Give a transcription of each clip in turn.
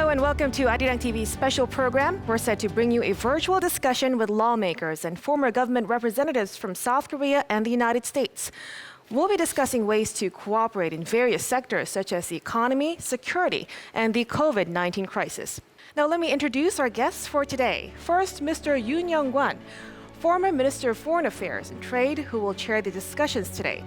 Hello and welcome to Arirang TV's special program. We're set to bring you a virtual discussion with lawmakers and former government representatives from South Korea and the United States. We'll be discussing ways to cooperate in various sectors such as the economy, security, and the COVID-19 crisis. Now let me introduce our guests for today. First, Mr. Yoon Young-kwan, former Minister of Foreign Affairs and Trade, who will chair the discussions today.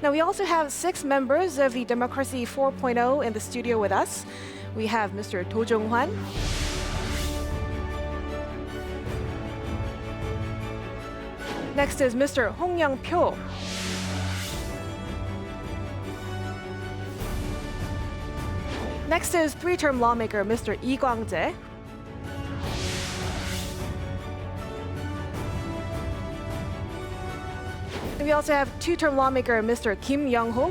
Now, we also have 6 members of the Democracy 4.0 in the studio with us. We have Mr. Do Jong-hwan, next is Mr. Hong Young-pyo, next is 3-term lawmaker Mr. Lee Kwang-jae, and we also have 2-term lawmaker Mr. Kim Young-ho.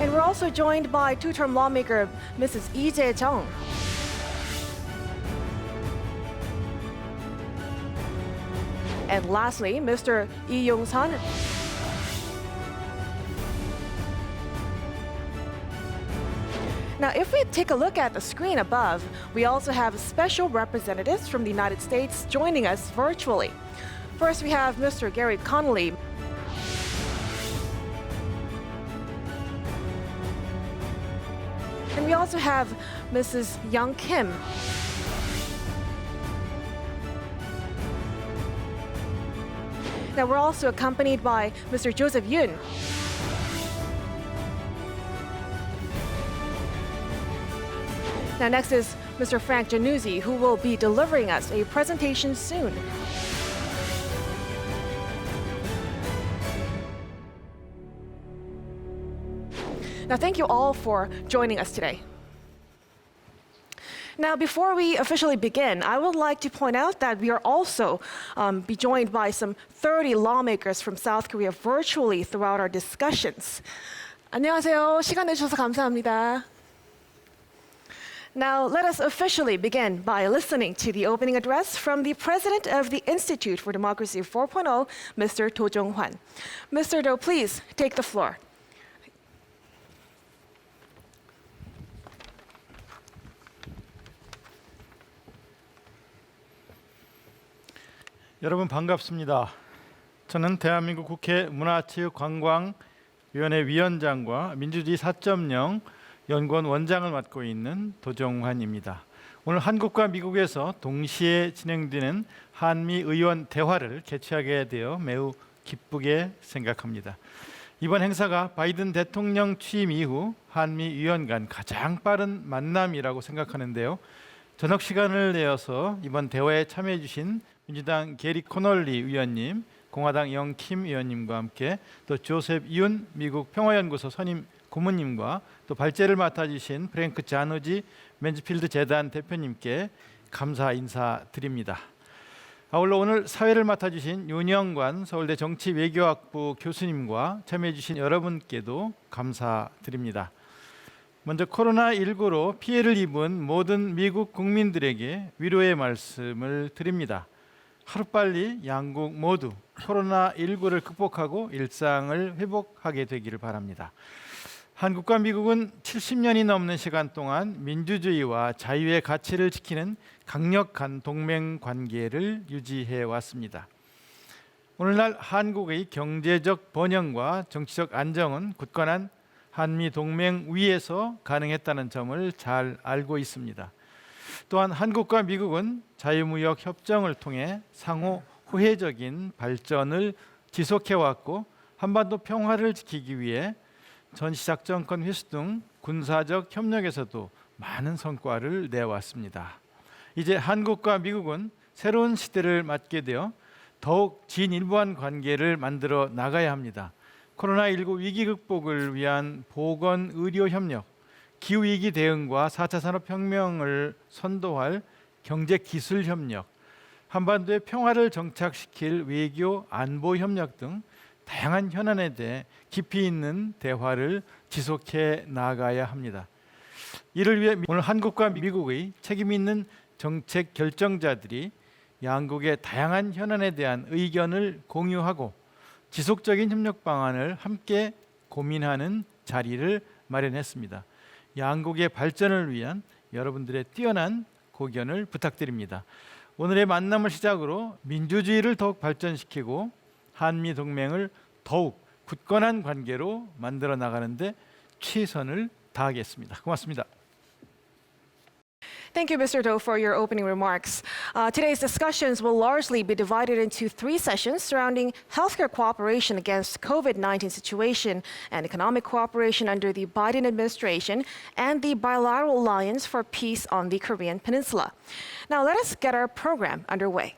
And we're also joined by 2-term lawmaker Mrs. Lee Jae-jung. And lastly, Mr. Lee Yong-sun. Now, if we take a look at the screen above, we also have special representatives from the United States joining us virtually. First, we have Mr. Gary Connolly. And we also have Mrs. Young Kim. Now, we're also accompanied by Mr. Joseph Yoon. Now, next is Mr. Frank Januzzi, who will be delivering us a presentation soon. Now, thank you all for joining us today. Now, before we officially begin, I would like to point out that we are also be joined by some 30 lawmakers from South Korea virtually throughout our discussions. 안녕하세요. 시간 내주셔서 감사합니다. Now, let us officially begin by listening to the opening address from the President of the Institute for Democracy 4.0, Mr. Do Jong-hwan. Mr. Do, please take the floor. 여러분 반갑습니다. 저는 대한민국 국회 문화체육관광위원회 위원장과 민주주의 4.0 연구원 원장을 맡고 있는 도정환입니다. 오늘 한국과 미국에서 동시에 진행되는 한미 의원 대화를 개최하게 되어 매우 기쁘게 생각합니다. 이번 행사가 바이든 대통령 취임 이후 한미 위원 간 가장 빠른 만남이라고 생각하는데요. 저녁 시간을 내어서 이번 대화에 참여해 주신 민주당 게리 코널리 위원님, 공화당 영킴 위원님과 함께 또 조셉 윤 미국 평화연구소 선임 고문님과 또 발제를 맡아주신 프랭크 자누지 맨즈필드 재단 대표님께 감사 인사드립니다. 아울러 오늘 사회를 맡아주신 윤영관 서울대 정치외교학부 교수님과 참여해주신 여러분께도 감사드립니다. 먼저 코로나19로 피해를 입은 모든 미국 국민들에게 위로의 말씀을 드립니다. 하루빨리 양국 모두 코로나19를 극복하고 일상을 회복하게 되기를 바랍니다. 한국과 미국은 70년이 넘는 시간 동안 민주주의와 자유의 가치를 지키는 강력한 동맹 관계를 유지해 왔습니다. 오늘날 한국의 경제적 번영과 정치적 안정은 굳건한 한미 동맹 위에서 가능했다는 점을 잘 알고 있습니다. 또한 한국과 미국은 자유무역 협정을 통해 상호 호혜적인 발전을 지속해왔고 한반도 평화를 지키기 위해 전시작전권 회수 등 군사적 협력에서도 많은 성과를 내왔습니다. 이제 한국과 미국은 새로운 시대를 맞게 되어 더욱 진일보한 관계를 만들어 나가야 합니다. 코로나19 위기 극복을 위한 보건 의료 협력, 기후위기 대응과 4차 산업혁명을 선도할 경제기술 협력, 한반도의 평화를 정착시킬 외교 안보 협력 등 다양한 현안에 대해 깊이 있는 대화를 지속해 나가야 합니다. 이를 위해 오늘 한국과 미국의 책임 있는 정책 결정자들이 양국의 다양한 현안에 대한 의견을 공유하고 지속적인 협력 방안을 함께 고민하는 자리를 마련했습니다. 양국의 발전을 위한 여러분들의 뛰어난 고견을 부탁드립니다. 오늘의 만남을 시작으로 민주주의를 더욱 발전시키고 한미 동맹을 더욱 굳건한 관계로 만들어 나가는데 최선을 다하겠습니다. 고맙습니다. Thank you, Mr. Do, for your opening remarks. Today's discussions will largely be divided into 3 sessions surrounding healthcare cooperation against COVID-19 situation and economic cooperation under the Biden administration and the bilateral alliance for peace on the Korean Peninsula. Now let us get our program underway.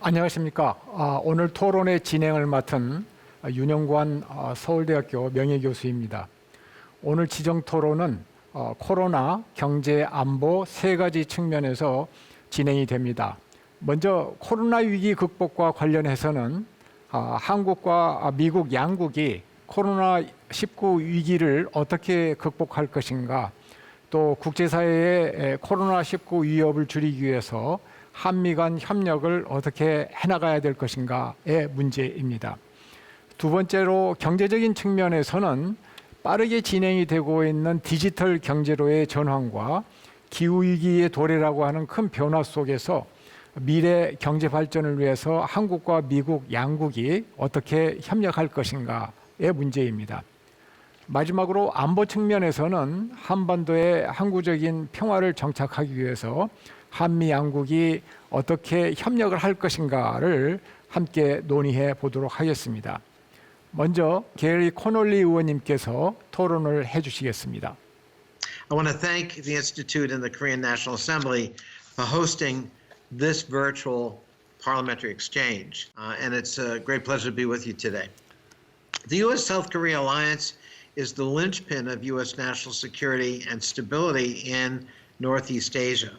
안녕하십니까. 오늘 토론의 진행을 맡은 윤영관 서울대학교 명예교수입니다. 오늘 지정 토론은 코로나, 경제, 안보 3가지 측면에서 진행이 됩니다. 먼저 코로나 위기 극복과 관련해서는 한국과 미국 양국이 코로나19 위기를 어떻게 극복할 것인가, 또 국제사회의 코로나19 위협을 줄이기 위해서 한미 간 협력을 어떻게 해나가야 될 것인가의 문제입니다. 두 번째로 경제적인 측면에서는 빠르게 진행이 되고 있는 디지털 경제로의 전환과 기후위기의 도래라고 하는 큰 변화 속에서 미래 경제 발전을 위해서 한국과 미국 양국이 어떻게 협력할 것인가의 문제입니다. 마지막으로 안보 측면에서는 한반도의 항구적인 평화를 정착하기 위해서 한미 양국이 어떻게 협력을 할 것인가를 함께 논의해 보도록 하겠습니다. 먼저 게리 코널리 의원님께서 토론을 해주시겠습니다. I want to thank the Institute and the Korean National Assembly for hosting this virtual parliamentary exchange, and it's a great pleasure to be with you today. The U.S.-South Korea alliance is the linchpin of U.S. national security and stability in Northeast Asia.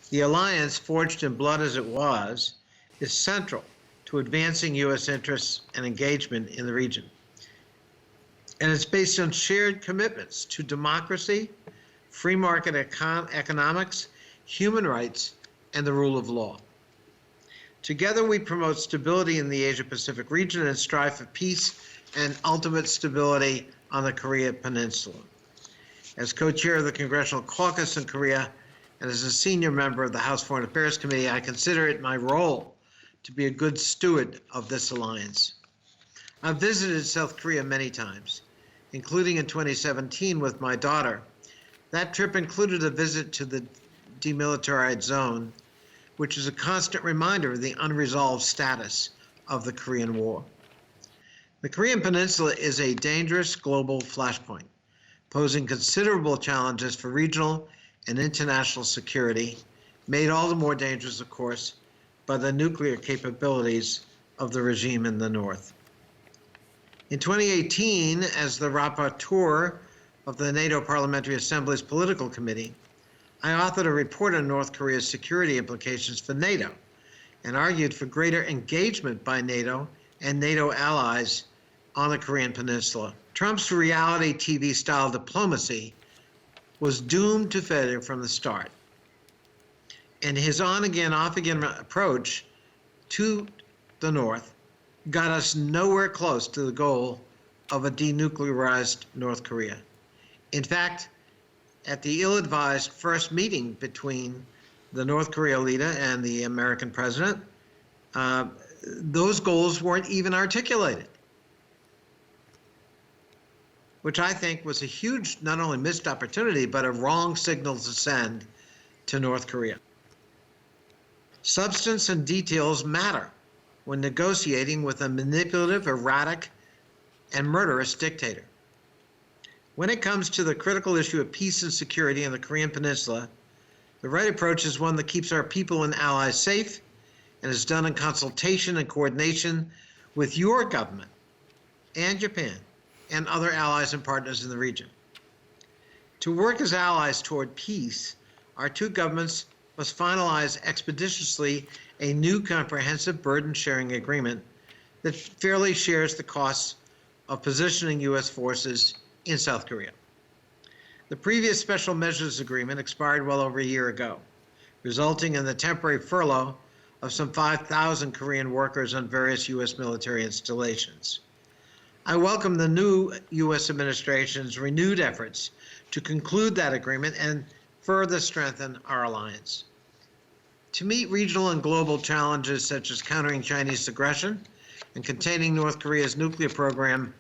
The alliance, forged in blood as it was, is central to advancing U.S. interests and engagement in the region. And it's based on shared commitments to democracy, free market economics, human rights, and the rule of law. Together, we promote stability in the Asia-Pacific region and strive for peace and ultimate stability on the Korea Peninsula. As co-chair of the Congressional Caucus in Korea, and as a senior member of the House Foreign Affairs Committee, I consider it my role to be a good steward of this alliance. I've visited South Korea many times, including in 2017 with my daughter. That trip included a visit to the demilitarized zone, which is a constant reminder of the unresolved status of the Korean War. The Korean Peninsula is a dangerous global flashpoint, posing considerable challenges for regional and international security, made all the more dangerous, of course, by the nuclear capabilities of the regime in the north. In 2018, as the rapporteur of the NATO Parliamentary Assembly's Political Committee, I authored a report on North Korea's security implications for NATO and argued for greater engagement by NATO and NATO allies on the Korean Peninsula. Trump's reality TV-style diplomacy was doomed to failure from the start. And his on-again, off-again approach to the North got us nowhere close to the goal of a denuclearized North Korea. In fact, at the ill-advised first meeting between the North Korea leader and the American president, those goals weren't even articulated, which I think was a huge, not only missed opportunity, but a wrong signal to send to North Korea. Substance and details matter when negotiating with a manipulative, erratic, and murderous dictator. When it comes to the critical issue of peace and security in the Korean Peninsula, the right approach is one that keeps our people and allies safe and is done in consultation and coordination with your government and Japan and other allies and partners in the region. To work as allies toward peace, our two governments must finalize expeditiously a new comprehensive burden-sharing agreement that fairly shares the costs of positioning U.S. forces in South Korea. The previous Special Measures Agreement expired well over a year ago, resulting in the temporary furlough of some 5,000 Korean workers on various U.S. military installations. I welcome the new U.S. administration's renewed efforts to conclude that agreement and further strengthen our alliance. To meet regional and global challenges such as countering Chinese aggression and containing North Korea's nuclear program,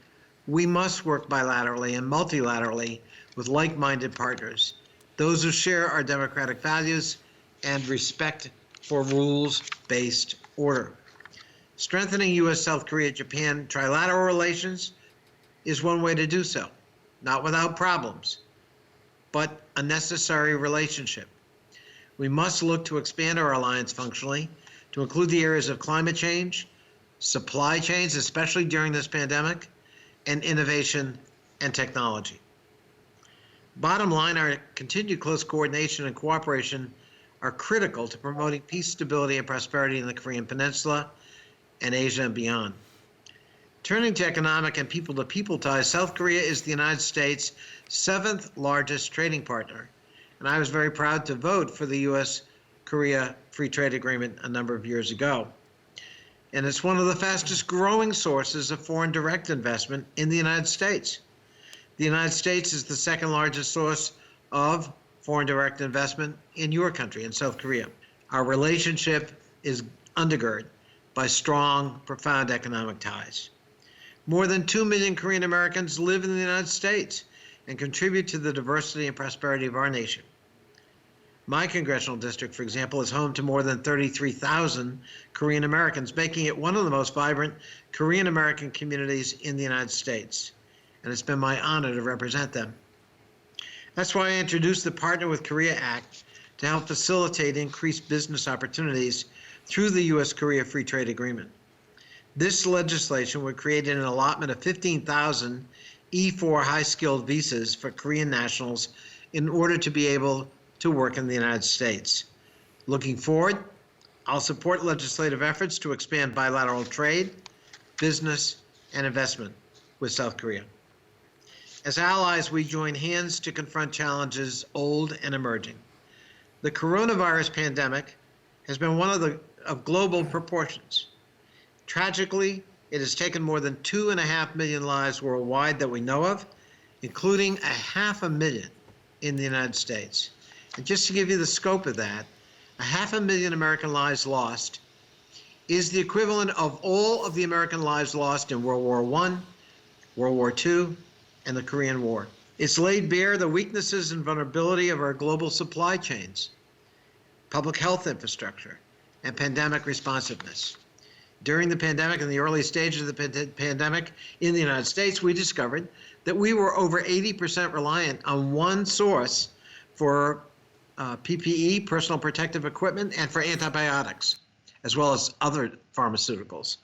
we must work bilaterally and multilaterally with like-minded partners, those who share our democratic values and respect for rules-based order. Strengthening U.S.-South Korea-Japan trilateral relations is one way to do so, not without problems, but a necessary relationship. We must look to expand our alliance functionally to include the areas of climate change, supply chains, especially during this pandemic, and innovation and technology. Bottom line, our continued close coordination and cooperation are critical to promoting peace, stability, and prosperity in the Korean Peninsula and Asia and beyond. Turning to economic and people-to-people ties, South Korea is the United States' 7th largest trading partner, and I was very proud to vote for the U.S.-Korea Free Trade Agreement a number of years ago. And it's one of the fastest growing sources of foreign direct investment in the United States. The United States is the second largest source of foreign direct investment in your country, in South Korea. Our relationship is undergirded by strong, profound economic ties. More than 2 million Korean Americans live in the United States and contribute to the diversity and prosperity of our nation. My congressional district, for example, is home to more than 33,000 Korean Americans, making it one of the most vibrant Korean American communities in the United States. And it's been my honor to represent them. That's why I introduced the Partner with Korea Act to help facilitate increased business opportunities through the U.S.-Korea Free Trade Agreement. This legislation would create an allotment of 15,000 E-4 high-skilled visas for Korean nationals in order to be able to work in the United States. Looking forward, I'll support legislative efforts to expand bilateral trade, business, and investment with South Korea. As allies, we join hands to confront challenges old and emerging. The coronavirus pandemic has been one of global proportions. Tragically, it has taken more than 2.5 million lives worldwide that we know of, including 500,000 in the United States. And just to give you the scope of that, 500,000 American lives lost is the equivalent of all of the American lives lost in World War I, World War II, and the Korean War. It's laid bare the weaknesses and vulnerability of our global supply chains, public health infrastructure, and pandemic responsiveness. During the pandemic, in the early stages of the pandemic in the United States, we discovered that we were over 80% reliant on one source for PPE, personal protective equipment, and for antibiotics, as well as other pharmaceuticals.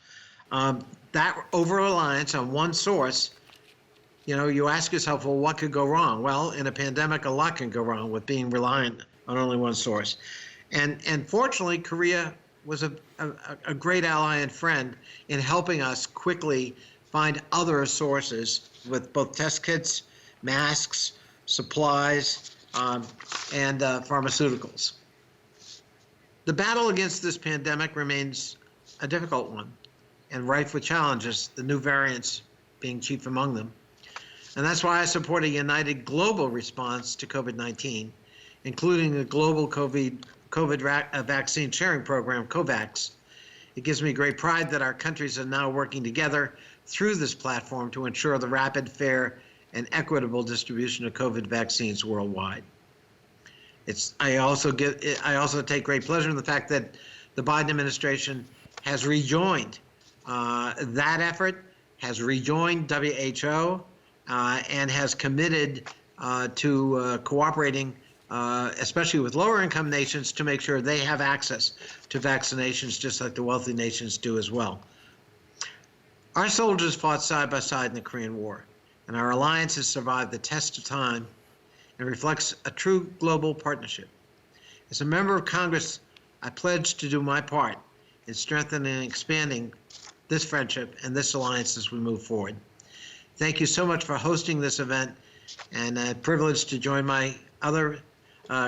That over-reliance on one source, you ask yourself, well, what could go wrong? Well, in a pandemic, a lot can go wrong with being reliant on only one source. And fortunately, Korea was a great ally and friend in helping us quickly find other sources with both test kits, masks, supplies, and pharmaceuticals. The battle against this pandemic remains a difficult one and rife with challenges, the new variants being chief among them. And that's why I support a united global response to COVID-19, including the global COVID vaccine sharing program, COVAX. It gives me great pride that our countries are now working together through this platform to ensure the rapid, fair, and equitable distribution of COVID vaccines worldwide. I also take great pleasure in the fact that the Biden administration has rejoined that effort, has rejoined WHO, and has committed to cooperating especially with lower income nations, to make sure they have access to vaccinations just like the wealthy nations do as well. Our soldiers fought side by side in the Korean War, and our alliance has survived the test of time and reflects a true global partnership. As a member of Congress, I pledge to do my part in strengthening and expanding this friendship and this alliance as we move forward. Thank you so much for hosting this event, and a privilege to join my other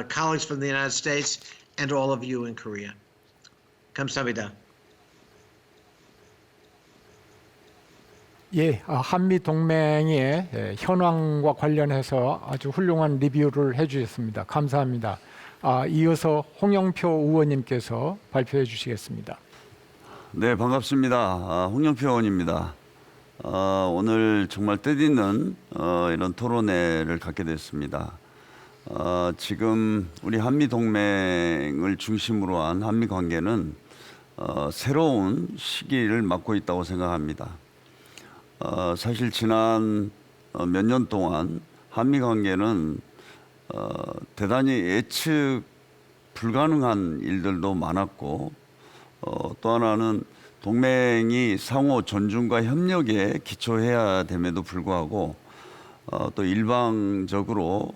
colleagues from the United States and all of you in Korea. 감사합니다. 예, 한미 동맹의 현황과 관련해서 아주 훌륭한 리뷰를 해주셨습니다. 감사합니다. 이어서 홍영표 의원님께서 발표해 주시겠습니다. 네, 반갑습니다. 홍영표 의원입니다. 오늘 정말 뜻있는 이런 토론회를 갖게 됐습니다. 지금 우리 한미 동맹을 중심으로 한 한미 관계는 새로운 시기를 맞고 있다고 생각합니다. 사실 지난 몇 년 동안 한미 관계는 대단히 예측 불가능한 일들도 많았고, 또 하나는 동맹이 상호 존중과 협력에 기초해야 됨에도 불구하고 또 일방적으로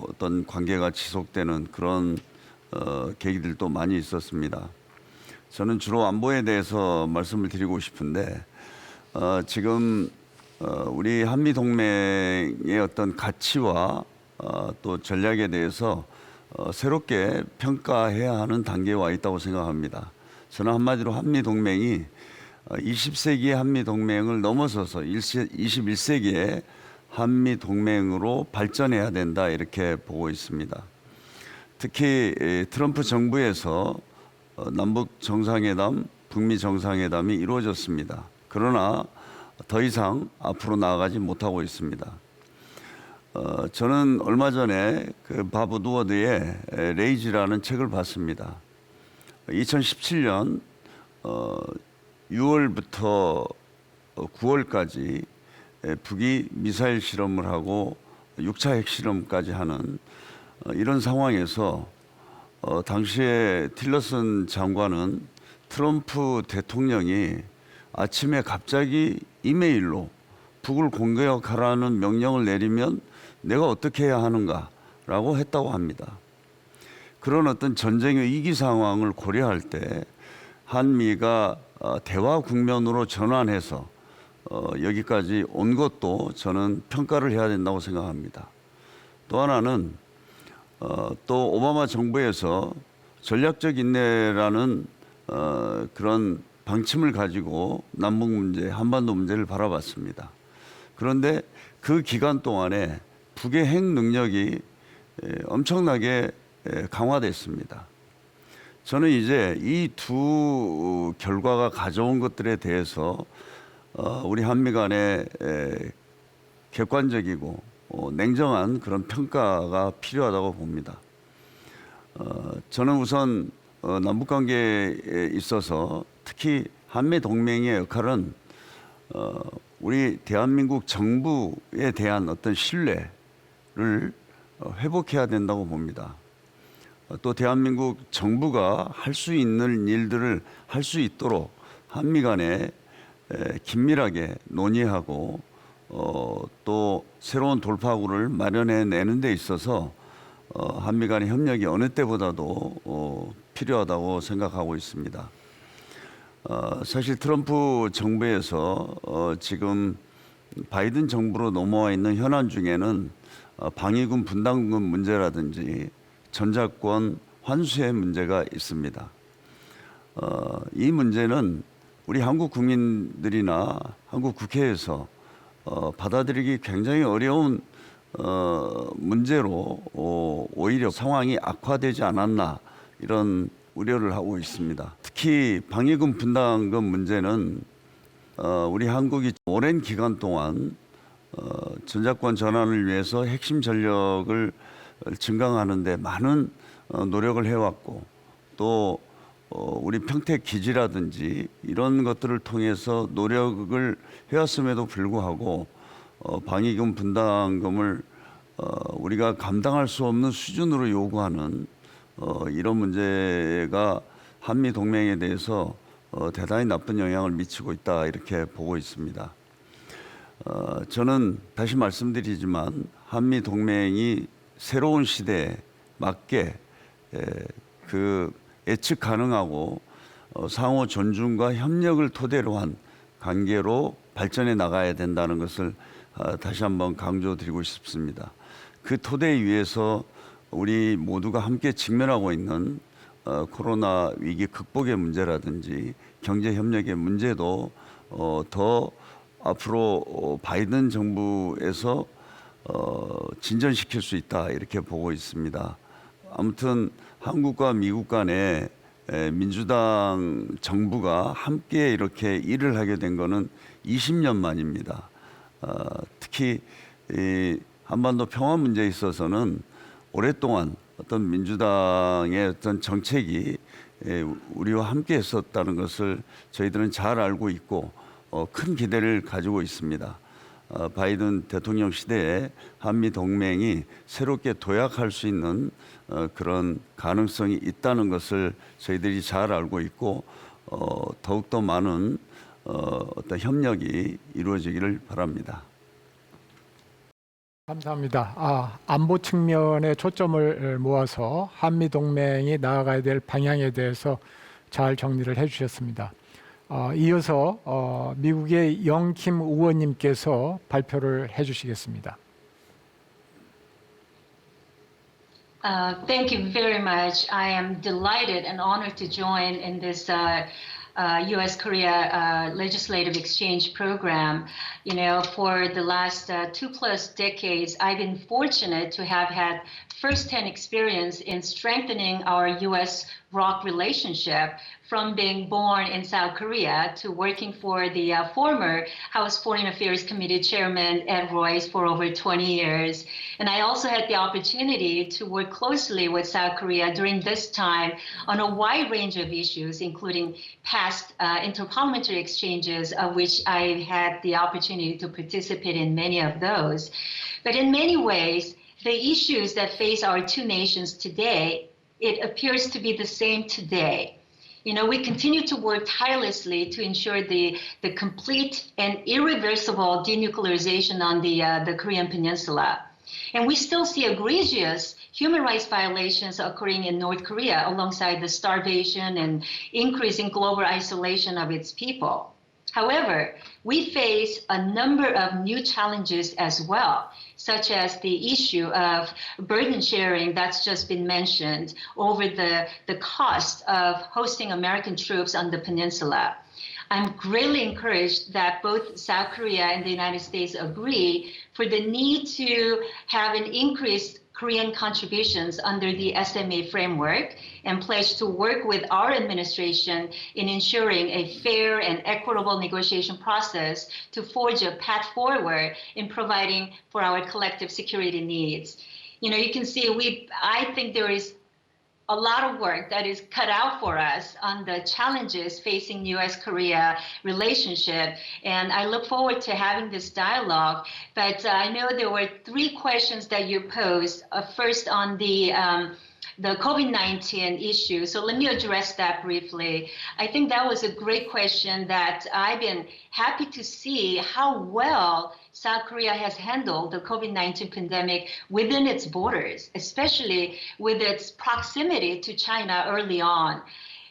어떤 관계가 지속되는 그런 계기들도 많이 있었습니다. 저는 주로 안보에 대해서 말씀을 드리고 싶은데, 지금 우리 한미 동맹의 어떤 가치와 또 전략에 대해서 새롭게 평가해야 하는 단계에 와 있다고 생각합니다. 저는 한마디로 한미 동맹이 20세기의 한미 동맹을 넘어서서 21세기의 한미 동맹으로 발전해야 된다, 이렇게 보고 있습니다. 특히 트럼프 정부에서 남북 정상회담, 북미 정상회담이 이루어졌습니다. 그러나 더 이상 앞으로 나아가지 못하고 있습니다. 저는 얼마 전에 그 밥 우드워드의 레이지라는 책을 봤습니다. 2017년 6월부터 9월까지 북이 미사일 실험을 하고 6차 핵실험까지 하는 이런 상황에서 당시에 틸러슨 장관은 트럼프 대통령이 아침에 갑자기 이메일로 북을 공격하라는 명령을 내리면 내가 어떻게 해야 하는가라고 했다고 합니다. 그런 어떤 전쟁의 위기 상황을 고려할 때 한미가 대화 국면으로 전환해서 여기까지 온 것도 저는 평가를 해야 된다고 생각합니다. 또 하나는 또 오바마 정부에서 전략적 인내라는 그런 방침을 가지고 남북 문제, 한반도 문제를 바라봤습니다. 그런데 그 기간 동안에 북의 핵 능력이 엄청나게 강화됐습니다. 저는 이제 이 두 결과가 가져온 것들에 대해서 우리 한미 간에 객관적이고 냉정한 그런 평가가 필요하다고 봅니다. 저는 우선 남북관계에 있어서 특히 한미 동맹의 역할은 우리 대한민국 정부에 대한 어떤 신뢰를 회복해야 된다고 봅니다. 또 대한민국 정부가 할 수 있는 일들을 할 수 있도록 한미 간에 긴밀하게 논의하고 또 새로운 돌파구를 마련해 내는 데 있어서 한미 간의 협력이 어느 때보다도 필요하다고 생각하고 있습니다. 사실 트럼프 정부에서 지금 바이든 정부로 넘어와 있는 현안 중에는 방위군 분담금 문제라든지 전자권 환수의 문제가 있습니다. 이 문제는 우리 한국 국민들이나 한국 국회에서 받아들이기 굉장히 어려운 문제로 오히려 상황이 악화되지 않았나, 이런 우려를 하고 있습니다. 특히 방위군 분담금 문제는 우리 한국이 오랜 기간 동안 전자권 전환을 위해서 핵심 전력을 증강하는 데 많은 노력을 해왔고, 또 우리 평택 기지라든지 이런 것들을 통해서 노력을 해왔음에도 불구하고 방위군 분담금을 우리가 감당할 수 없는 수준으로 요구하는 이런 문제가 한미 동맹에 대해서 대단히 나쁜 영향을 미치고 있다 이렇게 보고 있습니다. 저는 다시 말씀드리지만 한미 동맹이 새로운 시대에 맞게 그 예측 가능하고 상호 존중과 협력을 토대로 한 관계로 발전해 나가야 된다는 것을 다시 한번 강조드리고 싶습니다. 그 토대 위에서 우리 모두가 함께 직면하고 있는 코로나 위기 극복의 문제라든지 경제 협력의 문제도 더 앞으로 바이든 정부에서 진전시킬 수 있다 이렇게 보고 있습니다. 아무튼 한국과 미국 간에 민주당 정부가 함께 이렇게 일을 하게 된 거는 20년 만입니다. 특히 이 한반도 평화 문제에 있어서는 오랫동안 어떤 민주당의 어떤 정책이 우리와 함께 했었다는 것을 저희들은 잘 알고 있고 큰 기대를 가지고 있습니다. 바이든 대통령 시대에 한미 동맹이 새롭게 도약할 수 있는 그런 가능성이 있다는 것을 저희들이 잘 알고 있고 더욱더 많은 어떤 협력이 이루어지기를 바랍니다. 감사합니다. 안보 측면에 초점을 모아서 한미 동맹이 나아가야 될 방향에 대해서 잘 정리를 해주셨습니다. 이어서 미국의 영킴 의원님께서 발표를 해주시겠습니다. Thank you very much. I am delighted and honored to join in this U.S.-Korea legislative exchange program. You know, for the last 2+ decades, I've been fortunate to have had firsthand experience in strengthening our U.S.-ROK relationship, from being born in South Korea to working for the former House Foreign Affairs Committee Chairman Ed Royce for over 20 years. And I also had the opportunity to work closely with South Korea during this time on a wide range of issues, including past interparliamentary exchanges, of which I had the opportunity to participate in many of those. But in many ways, the issues that face our two nations today, it appears to be the same today. You know, we continue to work tirelessly to ensure the complete and irreversible denuclearization on the Korean Peninsula. And we still see egregious human rights violations occurring in North Korea, alongside the starvation and increasing global isolation of its people. However, we face a number of new challenges as well, such as the issue of burden sharing that's just been mentioned over the cost of hosting American troops on the peninsula. I'm greatly encouraged that both South Korea and the United States agree for the need to have an increased Korean contributions under the SMA framework, and pledge to work with our administration in ensuring a fair and equitable negotiation process to forge a path forward in providing for our collective security needs. You know, you can see I think there is a lot of work that is cut out for us on the challenges facing U.S.-Korea relationship, and I look forward to having this dialogue. But I know there were 3 questions that you posed. First, on the COVID-19 issue. So let me address that briefly. I think that was a great question that I've been happy to see how well South Korea has handled the COVID-19 pandemic within its borders, especially with its proximity to China early on.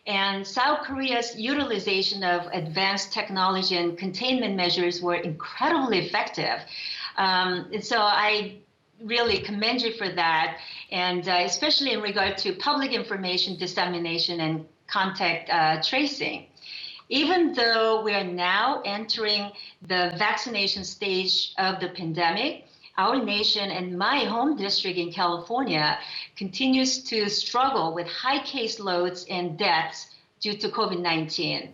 And South Korea's utilization of advanced technology and containment measures were incredibly effective. And so I really commend you for that, and especially in regard to public information dissemination and contact tracing. Even though we are now entering the vaccination stage of the pandemic, our nation and my home district in California continues to struggle with high caseloads and deaths due to COVID-19.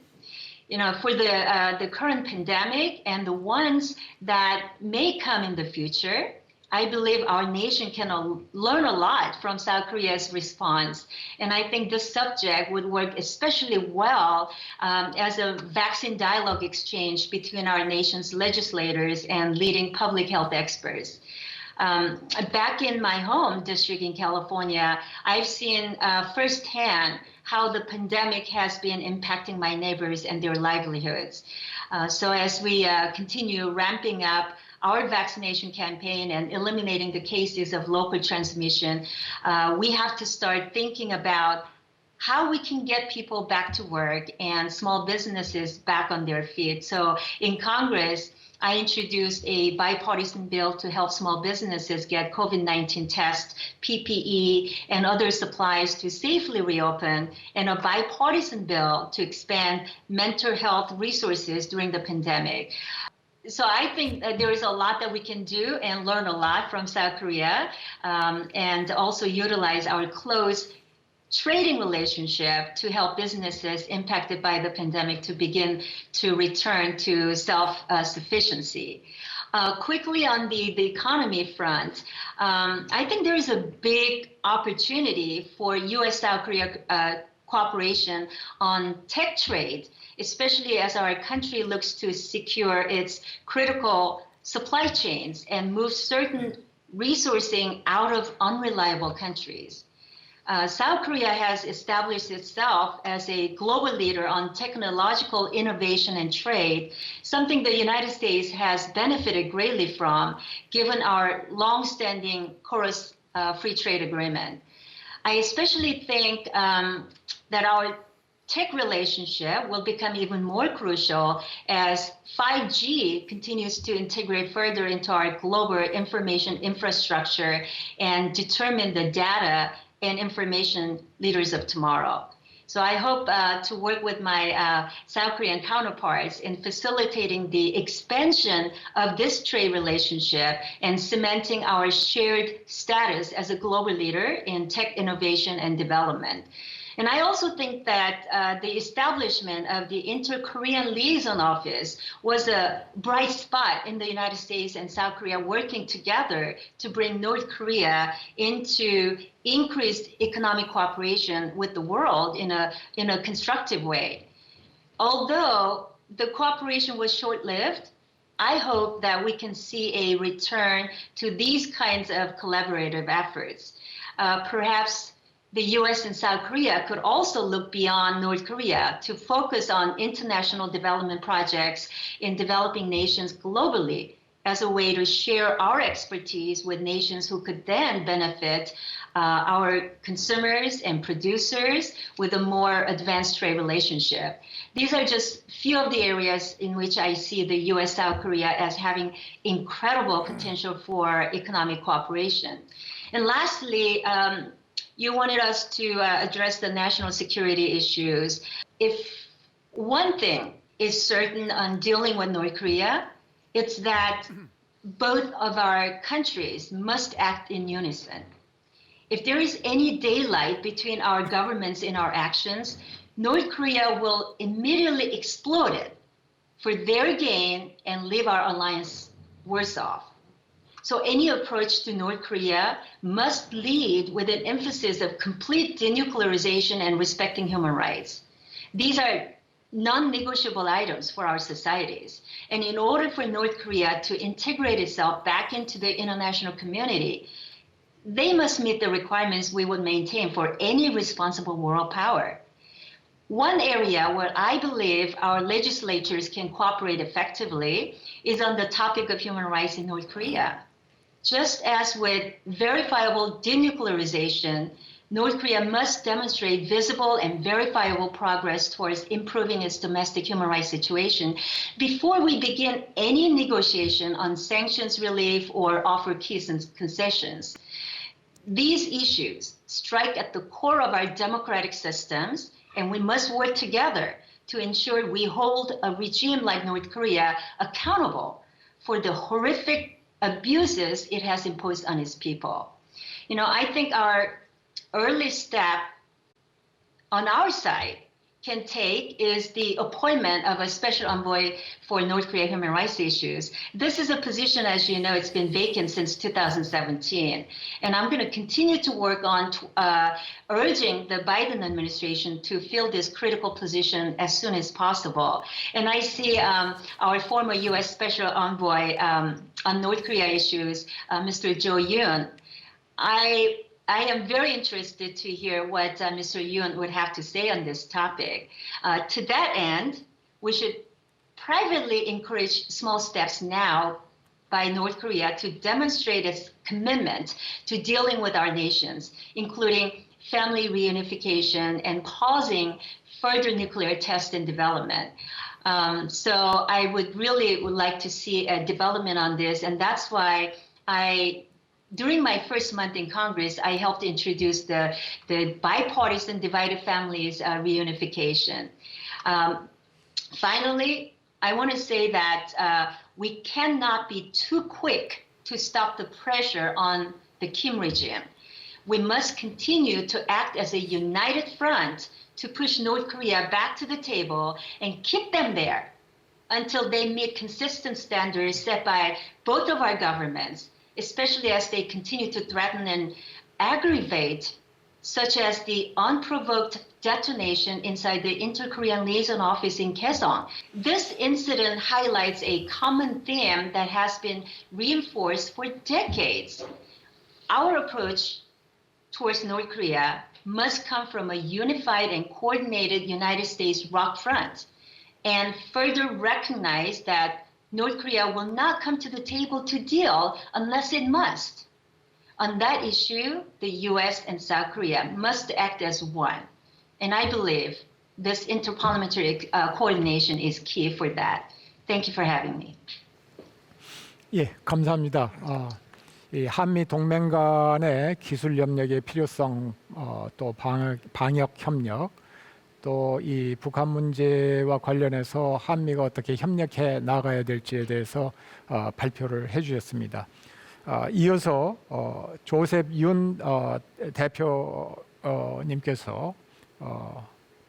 You know, for the current pandemic and the ones that may come in the future, I believe our nation can learn a lot from South Korea's response. And I think this subject would work especially well as a vaccine dialogue exchange between our nation's legislators and leading public health experts. Back in my home district in California, I've seen firsthand how the pandemic has been impacting my neighbors and their livelihoods. So as we continue ramping up our vaccination campaign and eliminating the cases of local transmission, we have to start thinking about how we can get people back to work and small businesses back on their feet. So in Congress, I introduced a bipartisan bill to help small businesses get COVID-19 tests, PPE, and other supplies to safely reopen, and a bipartisan bill to expand mental health resources during the pandemic. So I think that there is a lot that we can do and learn a lot from South Korea, and also utilize our close trading relationship to help businesses impacted by the pandemic to begin to return to self-sufficiency. Quickly on the economy front, I think there is a big opportunity for U.S.-South Korea cooperation on tech trade, especially as our country looks to secure its critical supply chains and move certain resourcing out of unreliable countries. South Korea has established itself as a global leader on technological innovation and trade, something the United States has benefited greatly from, given our long-standing KORUS free trade agreement. I especially think that our tech relationship will become even more crucial as 5G continues to integrate further into our global information infrastructure and determine the data and information leaders of tomorrow. So I hope to work with my South Korean counterparts in facilitating the expansion of this trade relationship and cementing our shared status as a global leader in tech innovation and development. And I also think that the establishment of the Inter-Korean Liaison Office was a bright spot in the United States and South Korea working together to bring North Korea into increased economic cooperation with the world in a constructive way. Although the cooperation was short-lived, I hope that we can see a return to these kinds of collaborative efforts. Perhaps the U.S. and South Korea could also look beyond North Korea to focus on international development projects in developing nations globally as a way to share our expertise with nations who could then benefit our consumers and producers with a more advanced trade relationship. These are just few of the areas in which I see the U.S.-South Korea as having incredible potential for economic cooperation. And lastly, you wanted us to address the national security issues. If one thing is certain on dealing with North Korea, it's that both of our countries must act in unison. If there is any daylight between our governments in our actions, North Korea will immediately explode it for their gain and leave our alliance worse off. So any approach to North Korea must lead with an emphasis of complete denuclearization and respecting human rights. These are non-negotiable items for our societies. And in order for North Korea to integrate itself back into the international community, they must meet the requirements we would maintain for any responsible world power. One area where I believe our legislatures can cooperate effectively is on the topic of human rights in North Korea. Just as with verifiable denuclearization, North Korea must demonstrate visible and verifiable progress towards improving its domestic human rights situation before we begin any negotiation on sanctions relief or offer peace and concessions. These issues strike at the core of our democratic systems, and we must work together to ensure we hold a regime like North Korea accountable for the horrific abuses it has imposed on its people. You know, I think our early step on our side can take is the appointment of a special envoy for North Korea human rights issues. This is a position, as you know, it's been vacant since 2017. And I'm going to continue to work on urging the Biden administration to fill this critical position as soon as possible. And I see our former U.S. Special Envoy on North Korea issues, Mr. Jo Yoon. I am very interested to hear what Mr. Yoon would have to say on this topic. To that end, we should privately encourage small steps now by North Korea to demonstrate its commitment to dealing with our nations, including family reunification and pausing further nuclear test and development. So I would like to see a development on this, and that's why during my first month in Congress, I helped introduce the bipartisan divided families reunification. Finally, I want to say that we cannot be too quick to stop the pressure on the Kim regime. We must continue to act as a united front to push North Korea back to the table and keep them there until they meet consistent standards set by both of our governments, especially as they continue to threaten and aggravate, such as the unprovoked detonation inside the Inter-Korean Liaison Office in Kaesong. This incident highlights a common theme that has been reinforced for decades. Our approach towards North Korea must come from a unified and coordinated United States ROK front, and further recognize that North Korea will not come to the table to deal unless it must. On that issue, the US and South Korea must act as one. And I believe this interparliamentary coordination is key for that. Thank you for having me. 예, 감사합니다. 이 한미 동맹 간의 기술 협력의 필요성, 또 방역 협력, 또 이 북한 문제와 관련해서 한미가 어떻게 협력해 나가야 될지에 대해서 발표를 해주셨습니다. 이어서 조셉 윤 대표님께서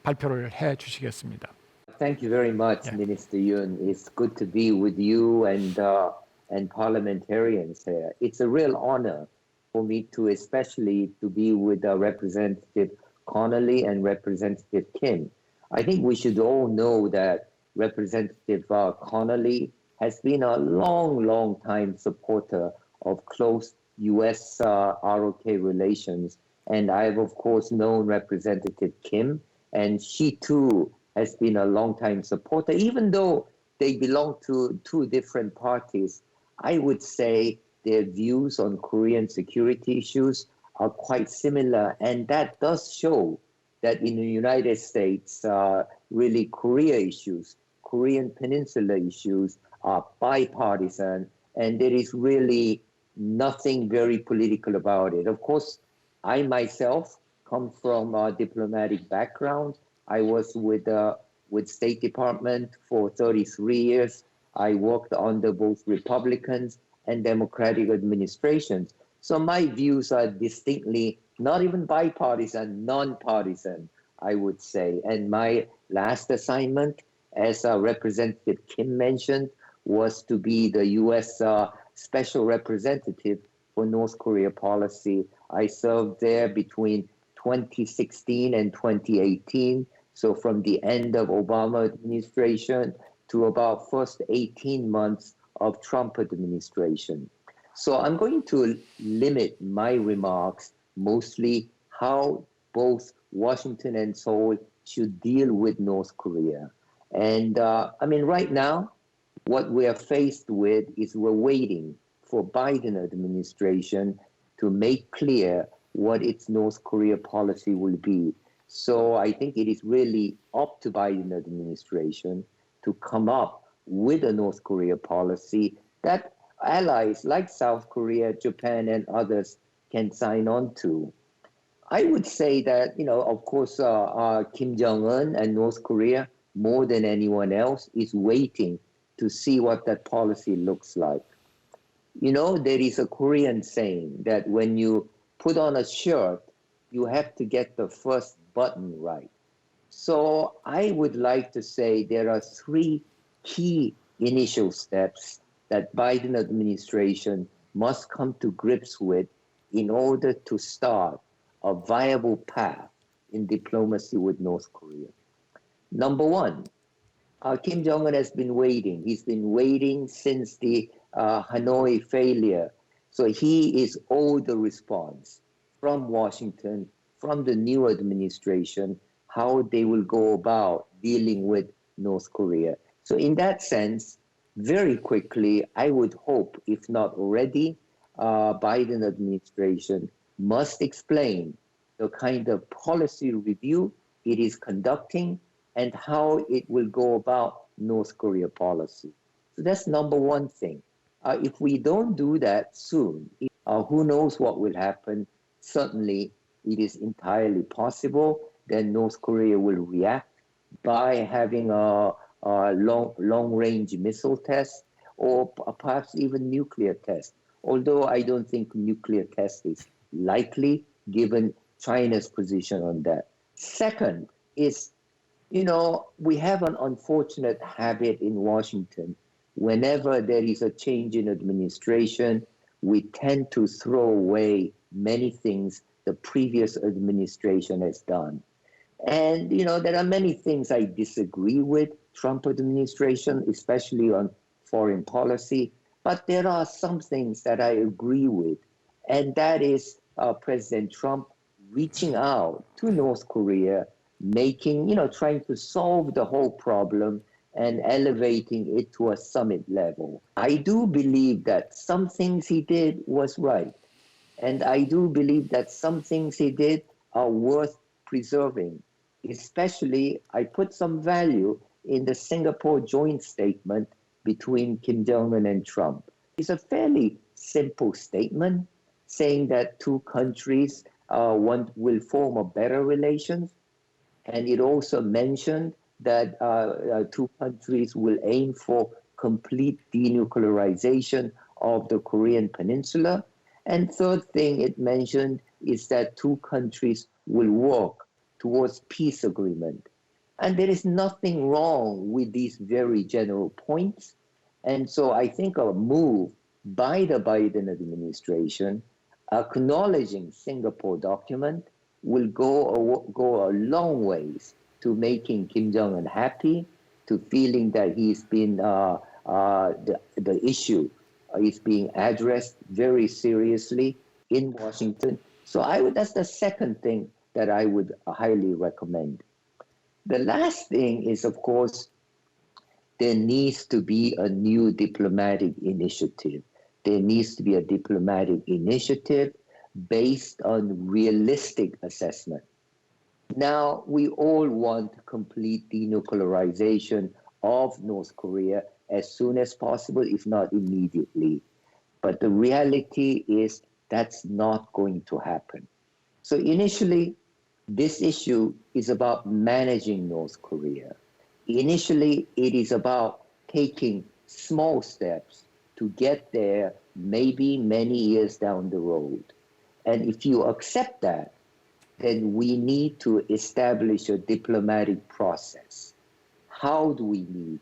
발표를 해주시겠습니다. Thank you very much, Minister Yoon. It's good to be with you and parliamentarians here. It's a real honor for me to especially to be with Representative Connolly and Representative Kim. I think we should all know that Representative Connolly has been a long time supporter of close U.S. ROK relations. And I've, of course, known Representative Kim, and she too has been a long-time supporter. Even though they belong to two different parties, I would say their views on Korean security issues are quite similar, and that does show that in the United States, really Korea issues, Korean Peninsula issues are bipartisan, and there is really nothing very political about it. Of course, I myself come from a diplomatic background. I was with State Department for 33 years. I worked under both Republicans and Democratic administrations. So my views are distinctly not even bipartisan, non-partisan, I would say. And my last assignment, as Representative Kim mentioned, was to be the U.S. Special Representative for North Korea policy. I served there between 2016 and 2018. So from the end of Obama administration to about first 18 months of Trump administration. So I'm going to limit my remarks mostly how both Washington and Seoul should deal with North Korea. And right now, what we are faced with is we're waiting for Biden administration to make clear what its North Korea policy will be. So I think it is really up to Biden administration to come up with a North Korea policy that allies like South Korea, Japan, and others can sign on to. I would say that, of course, Kim Jong-un and North Korea, more than anyone else, is waiting to see what that policy looks like. There is a Korean saying that when you put on a shirt, you have to get the first button right. So I would like to say there are three key initial steps that Biden administration must come to grips with in order to start a viable path in diplomacy with North Korea. Number one, Kim Jong-un has been waiting. He's been waiting since the Hanoi failure. So he is owed a response from Washington, from the new administration, how they will go about dealing with North Korea. So in that sense, very quickly, I would hope, if not already, Biden administration must explain the kind of policy review it is conducting and how it will go about North Korea policy. So that's number one thing. If we don't do that soon, who knows what will happen? Certainly, it is entirely possible that North Korea will react by having a long-range missile test or perhaps even nuclear test. Although I don't think nuclear test is likely given China's position on that. Second is, we have an unfortunate habit in Washington. Whenever there is a change in administration, we tend to throw away many things the previous administration has done. And, there are many things I disagree with Trump administration, especially on foreign policy, but there are some things that I agree with. And that is President Trump reaching out to North Korea, trying to solve the whole problem and elevating it to a summit level. I do believe that some things he did was right. And I do believe that some things he did are worth preserving. Especially, I put some value in the Singapore joint statement between Kim Jong-un and Trump. It's a fairly simple statement saying that two countries will form a better relations. And it also mentioned that two countries will aim for complete denuclearization of the Korean Peninsula. And third thing it mentioned is that two countries will work towards peace agreement. And there is nothing wrong with these very general points. And so I think a move by the Biden administration acknowledging Singapore document will go a long ways to making Kim Jong-un happy, to feeling that he's been the issue is being addressed very seriously in Washington. So that's the second thing that I would highly recommend. The last thing is, of course, there needs to be a new diplomatic initiative. There needs to be a diplomatic initiative based on realistic assessment. Now, we all want complete denuclearization of North Korea as soon as possible, if not immediately. But the reality is that's not going to happen. So initially, this issue is about managing North Korea. Initially, it is about taking small steps to get there, maybe many years down the road. And if you accept that, then we need to establish a diplomatic process. How do we meet?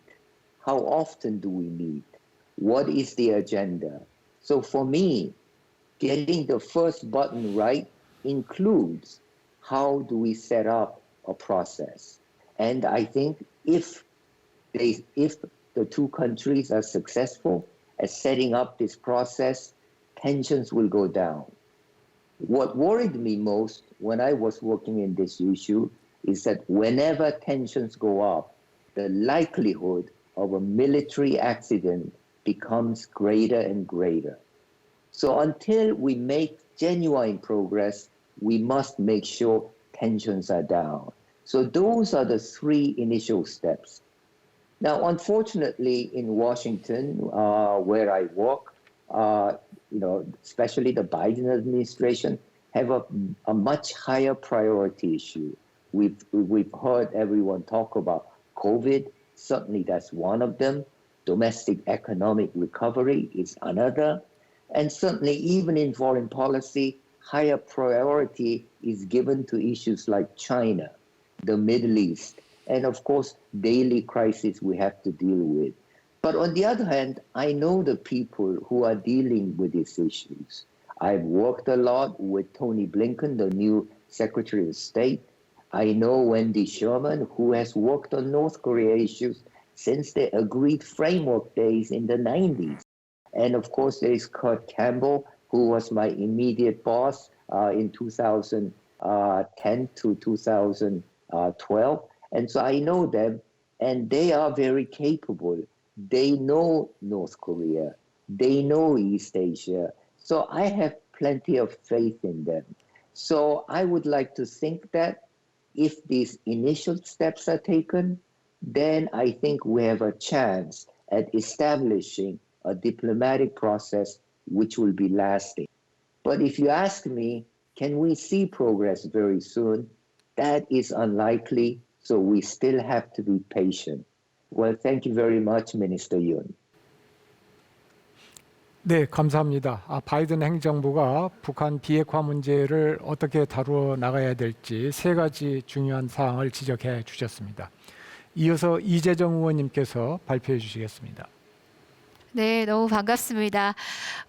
How often do we meet? What is the agenda? So for me, getting the first button right includes how do we set up a process. And I think if the two countries are successful at setting up this process, tensions will go down. What worried me most when I was working in this issue is that whenever tensions go up, the likelihood of a military accident becomes greater and greater. So until we make genuine progress, we must make sure tensions are down. So those are the three initial steps. Now, unfortunately, in Washington, where I work, especially the Biden administration, have a much higher priority issue. We've heard everyone talk about COVID. Certainly, that's one of them. Domestic economic recovery is another. And certainly, even in foreign policy, higher priority is given to issues like China. the Middle East, and of course, daily crisis we have to deal with. But on the other hand, I know the people who are dealing with these issues. I've worked a lot with Tony Blinken, the new Secretary of State. I know Wendy Sherman, who has worked on North Korea issues since the agreed framework days in the 90s. And of course, there is Kurt Campbell, who was my immediate boss in 2010 to 2012. And so I know them, and they are very capable. They know North Korea. They know East Asia. So I have plenty of faith in them. So I would like to think that if these initial steps are taken, then I think we have a chance at establishing a diplomatic process which will be lasting. But if you ask me, can we see progress very soon? That is unlikely, so we still have to be patient. Well, thank you very much, Minister Yoon. 네, 감사합니다. 바이든 행정부가 북한 비핵화 문제를 어떻게 다루어 나가야 될지 세 가지 중요한 사항을 지적해 주셨습니다. 이어서 이재정 의원님께서 발표해 주시겠습니다. 네, 너무 반갑습니다.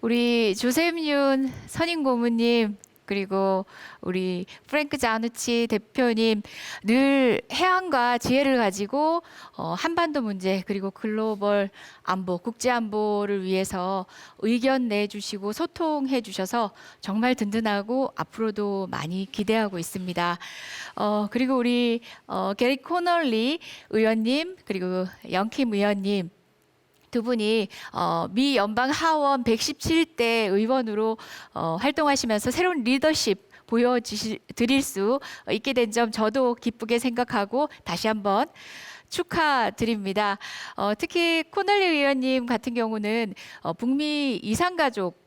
우리 조셉 윤 선임 고문님, 그리고 우리 프랭크 자누치 대표님, 늘 해안과 지혜를 가지고 한반도 문제 그리고 글로벌 안보, 국제 안보를 위해서 의견 내주시고 소통해 주셔서 정말 든든하고 앞으로도 많이 기대하고 있습니다. 그리고 우리 게리 코널리 의원님, 그리고 영킴 의원님, 두 분이 미 연방 하원 117대 의원으로 활동하시면서 새로운 리더십 보여드릴 수 있게 된 점 저도 기쁘게 생각하고 다시 한번 축하드립니다. 특히 코널리 의원님 같은 경우는 북미 이산가족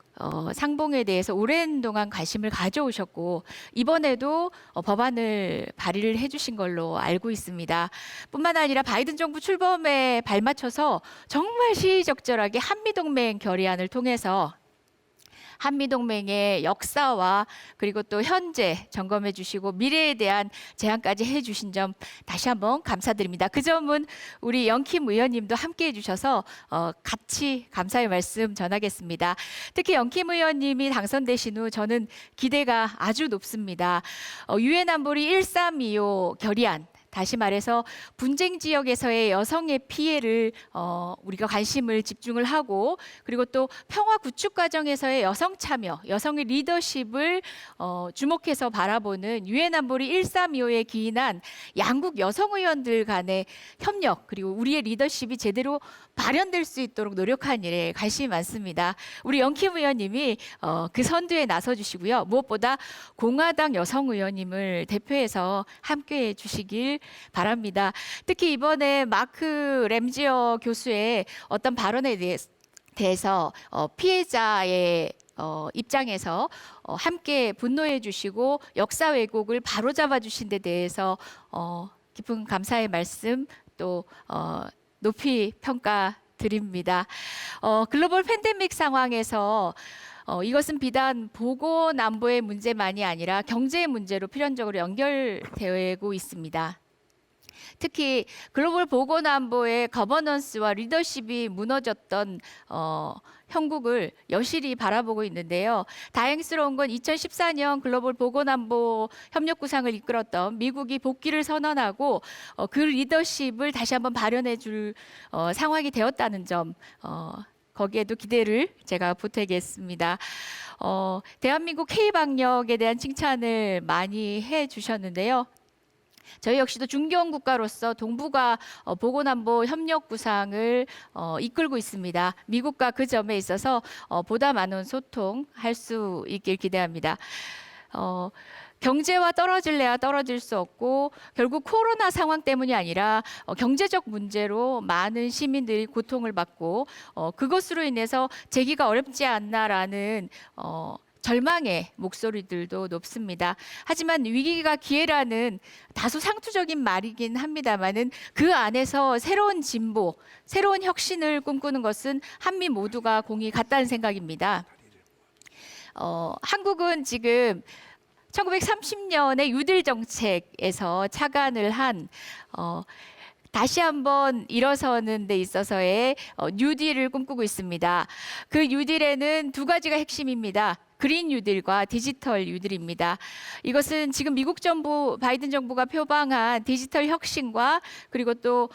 상봉에 대해서 오랜 동안 관심을 가져오셨고 이번에도 법안을 발의를 해주신 걸로 알고 있습니다. 뿐만 아니라 바이든 정부 출범에 발맞춰서 정말 시의적절하게 한미동맹 결의안을 통해서 한미동맹의 역사와 그리고 또 현재 점검해 주시고 미래에 대한 제안까지 해주신 점 다시 한번 감사드립니다. 그 점은 우리 영킴 의원님도 함께해 주셔서 같이 감사의 말씀 전하겠습니다. 특히 영킴 의원님이 당선되신 후 저는 기대가 아주 높습니다. 유엔 안보리 1325 결의안, 다시 말해서 분쟁 지역에서의 여성의 피해를 우리가 관심을 집중을 하고 그리고 또 평화 구축 과정에서의 여성 참여, 여성의 리더십을 주목해서 바라보는 유엔 안보리 1325에 기인한 양국 여성 의원들 간의 협력 그리고 우리의 리더십이 제대로 발현될 수 있도록 노력한 일에 관심이 많습니다. 우리 영킴 의원님이 그 선두에 나서 주시고요. 무엇보다 공화당 여성 의원님을 대표해서 함께해 주시길 바랍니다. 특히 이번에 마크 램지어 교수의 어떤 발언에 대해서 피해자의 입장에서 함께 분노해 주시고 역사 왜곡을 바로잡아 주신 데 대해서 깊은 감사의 말씀 또 높이 평가드립니다. 글로벌 팬데믹 상황에서 이것은 비단 보건 안보의 문제만이 아니라 경제의 문제로 필연적으로 연결되고 있습니다. 특히 글로벌 보건 안보의 거버넌스와 리더십이 무너졌던 형국을 여실히 바라보고 있는데요. 다행스러운 건 2014년 글로벌 보건안보 협력구상을 이끌었던 미국이 복귀를 선언하고 그 리더십을 다시 한번 발현해 줄 상황이 되었다는 점, 거기에도 기대를 제가 보태겠습니다. 대한민국 K방역에 대한 칭찬을 많이 해주셨는데요. 저희 역시도 중견 국가로서 동북아 보건안보 협력 구상을 이끌고 있습니다. 미국과 그 점에 있어서 보다 많은 소통할 수 있길 기대합니다. 경제와 떨어질래야 떨어질 수 없고 결국 코로나 상황 때문이 아니라 경제적 문제로 많은 시민들이 고통을 받고 그것으로 인해서 재기가 어렵지 않나라는 절망의 목소리들도 높습니다. 하지만 위기가 기회라는 다소 상투적인 말이긴 합니다만은 그 안에서 새로운 진보, 새로운 혁신을 꿈꾸는 것은 한미 모두가 공이 같다는 생각입니다. 한국은 지금 1930년의 뉴딜 정책에서 착안을 한 다시 한번 일어서는 데 있어서의 뉴딜을 꿈꾸고 있습니다. 그 뉴딜에는 두 가지가 핵심입니다. 그린 뉴딜과 디지털 뉴딜입니다. 이것은 지금 미국 정부, 바이든 정부가 표방한 디지털 혁신과 그리고 또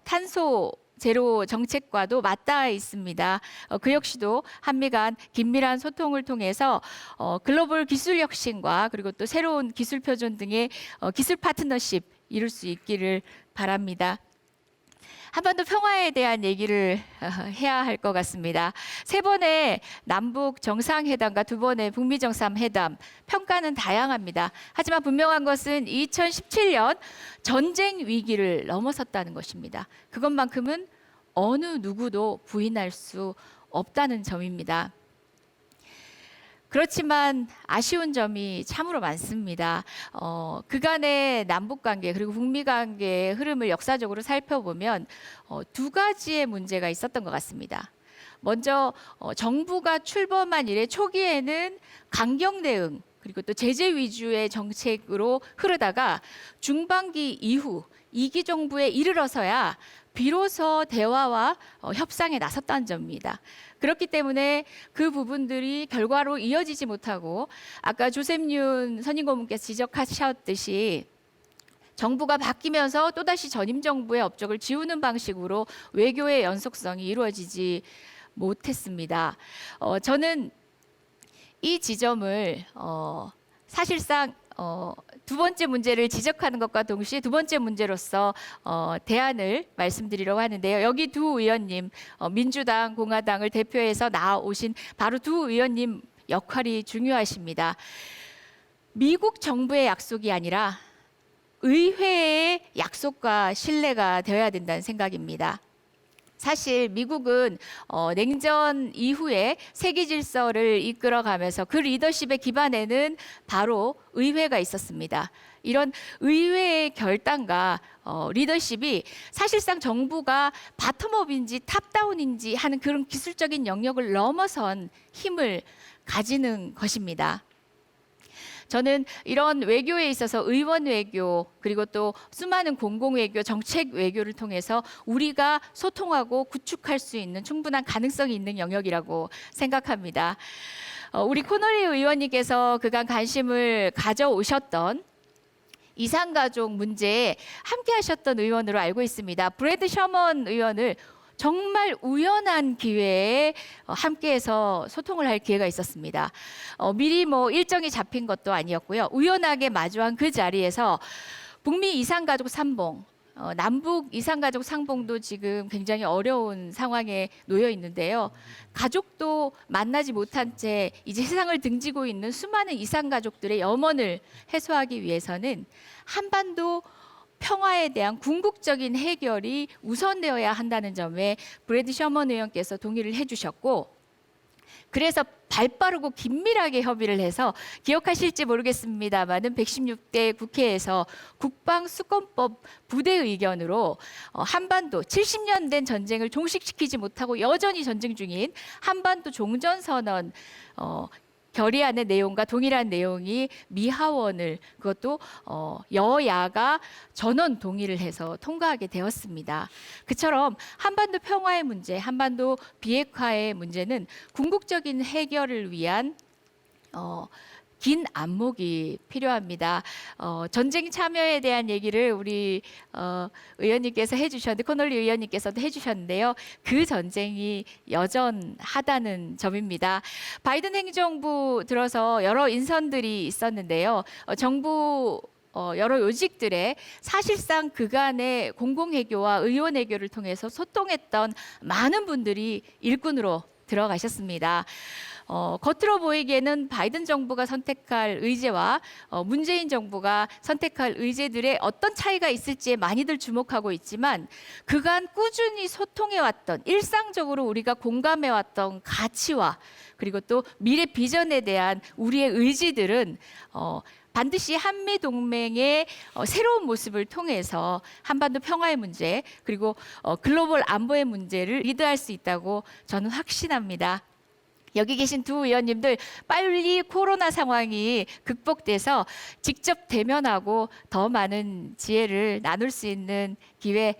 탄소 제로 정책과도 맞닿아 있습니다. 그 역시도 한미 간 긴밀한 소통을 통해서 글로벌 기술 혁신과 그리고 또 새로운 기술 표준 등의 기술 파트너십 이룰 수 있기를 바랍니다. 한반도 평화에 대한 얘기를 해야 할 것 같습니다. 3번의 남북 정상회담과 2번의 북미 정상회담 평가는 다양합니다. 하지만 분명한 것은 2017년 전쟁 위기를 넘어섰다는 것입니다. 그것만큼은 어느 누구도 부인할 수 없다는 점입니다. 그렇지만 아쉬운 점이 참으로 많습니다. 그간의 남북 관계 그리고 북미 관계의 흐름을 역사적으로 살펴보면 두 가지의 문제가 있었던 것 같습니다. 먼저 정부가 출범한 이래 초기에는 강경 대응 그리고 또 제재 위주의 정책으로 흐르다가 중반기 이후 2기 정부에 이르러서야 비로소 대화와 협상에 나섰다는 점입니다. 그렇기 때문에 그 부분들이 결과로 이어지지 못하고 아까 조셉윤 선임고문께서 지적하셨듯이 정부가 바뀌면서 또다시 전임 정부의 업적을 지우는 방식으로 외교의 연속성이 이루어지지 못했습니다. 저는 이 지점을 사실상 두 번째 문제를 지적하는 것과 동시에 두 번째 문제로서 대안을 말씀드리려고 하는데요. 여기 두 의원님, 민주당, 공화당을 대표해서 나오신 바로 두 의원님 역할이 중요하십니다. 미국 정부의 약속이 아니라 의회의 약속과 신뢰가 되어야 된다는 생각입니다. 사실 미국은 냉전 이후에 세계 질서를 이끌어가면서 그 리더십의 기반에는 바로 의회가 있었습니다. 이런 의회의 결단과 리더십이 사실상 정부가 바텀업인지 탑다운인지 하는 그런 기술적인 영역을 넘어선 힘을 가지는 것입니다. 저는 이런 외교에 있어서 의원 외교 그리고 또 수많은 공공 외교, 정책 외교를 통해서 우리가 소통하고 구축할 수 있는 충분한 가능성이 있는 영역이라고 생각합니다. 우리 코너리 의원님께서 그간 관심을 가져오셨던 이산가족 문제에 함께 하셨던 의원으로 알고 있습니다. 브래드 셔먼 의원을 정말 우연한 기회에 함께해서 소통을 할 기회가 있었습니다. 미리 일정이 잡힌 것도 아니었고요. 우연하게 마주한 그 자리에서 북미 이산가족 상봉, 남북 이산가족 상봉도 지금 굉장히 어려운 상황에 놓여 있는데요. 가족도 만나지 못한 채 이제 세상을 등지고 있는 수많은 이산가족들의 염원을 해소하기 위해서는 한반도 평화에 대한 궁극적인 해결이 우선되어야 한다는 점에 브래드 셔먼 의원께서 동의를 해주셨고, 그래서 발빠르고 긴밀하게 협의를 해서 기억하실지 모르겠습니다만은 116대 국회에서 국방수권법 부대 의견으로 한반도 70년 된 전쟁을 종식시키지 못하고 여전히 전쟁 중인 한반도 종전선언 결의안의 내용과 동일한 내용이 미하원을 그것도 여야가 전원 동의를 해서 통과하게 되었습니다. 그처럼 한반도 평화의 문제, 한반도 비핵화의 문제는 궁극적인 해결을 위한 긴 안목이 필요합니다. 전쟁 참여에 대한 얘기를 우리 의원님께서 해주셨는데, 코널리 의원님께서도 해주셨는데요. 그 전쟁이 여전하다는 점입니다. 바이든 행정부 들어서 여러 인선들이 있었는데요. 정부 여러 요직들의 사실상 그간의 공공외교와 의원외교를 통해서 소통했던 많은 분들이 일꾼으로 들어가셨습니다. 겉으로 보이기에는 바이든 정부가 선택할 의제와 문재인 정부가 선택할 의제들의 어떤 차이가 있을지에 많이들 주목하고 있지만, 그간 꾸준히 소통해왔던, 일상적으로 우리가 공감해왔던 가치와 그리고 또 미래 비전에 대한 우리의 의지들은 반드시 한미 동맹의 새로운 모습을 통해서 한반도 평화의 문제 그리고 글로벌 안보의 문제를 리드할 수 있다고 저는 확신합니다. 여기 계신 두 의원님들 빨리 코로나 상황이 극복돼서 직접 대면하고 더 많은 지혜를 나눌 수 있는 기회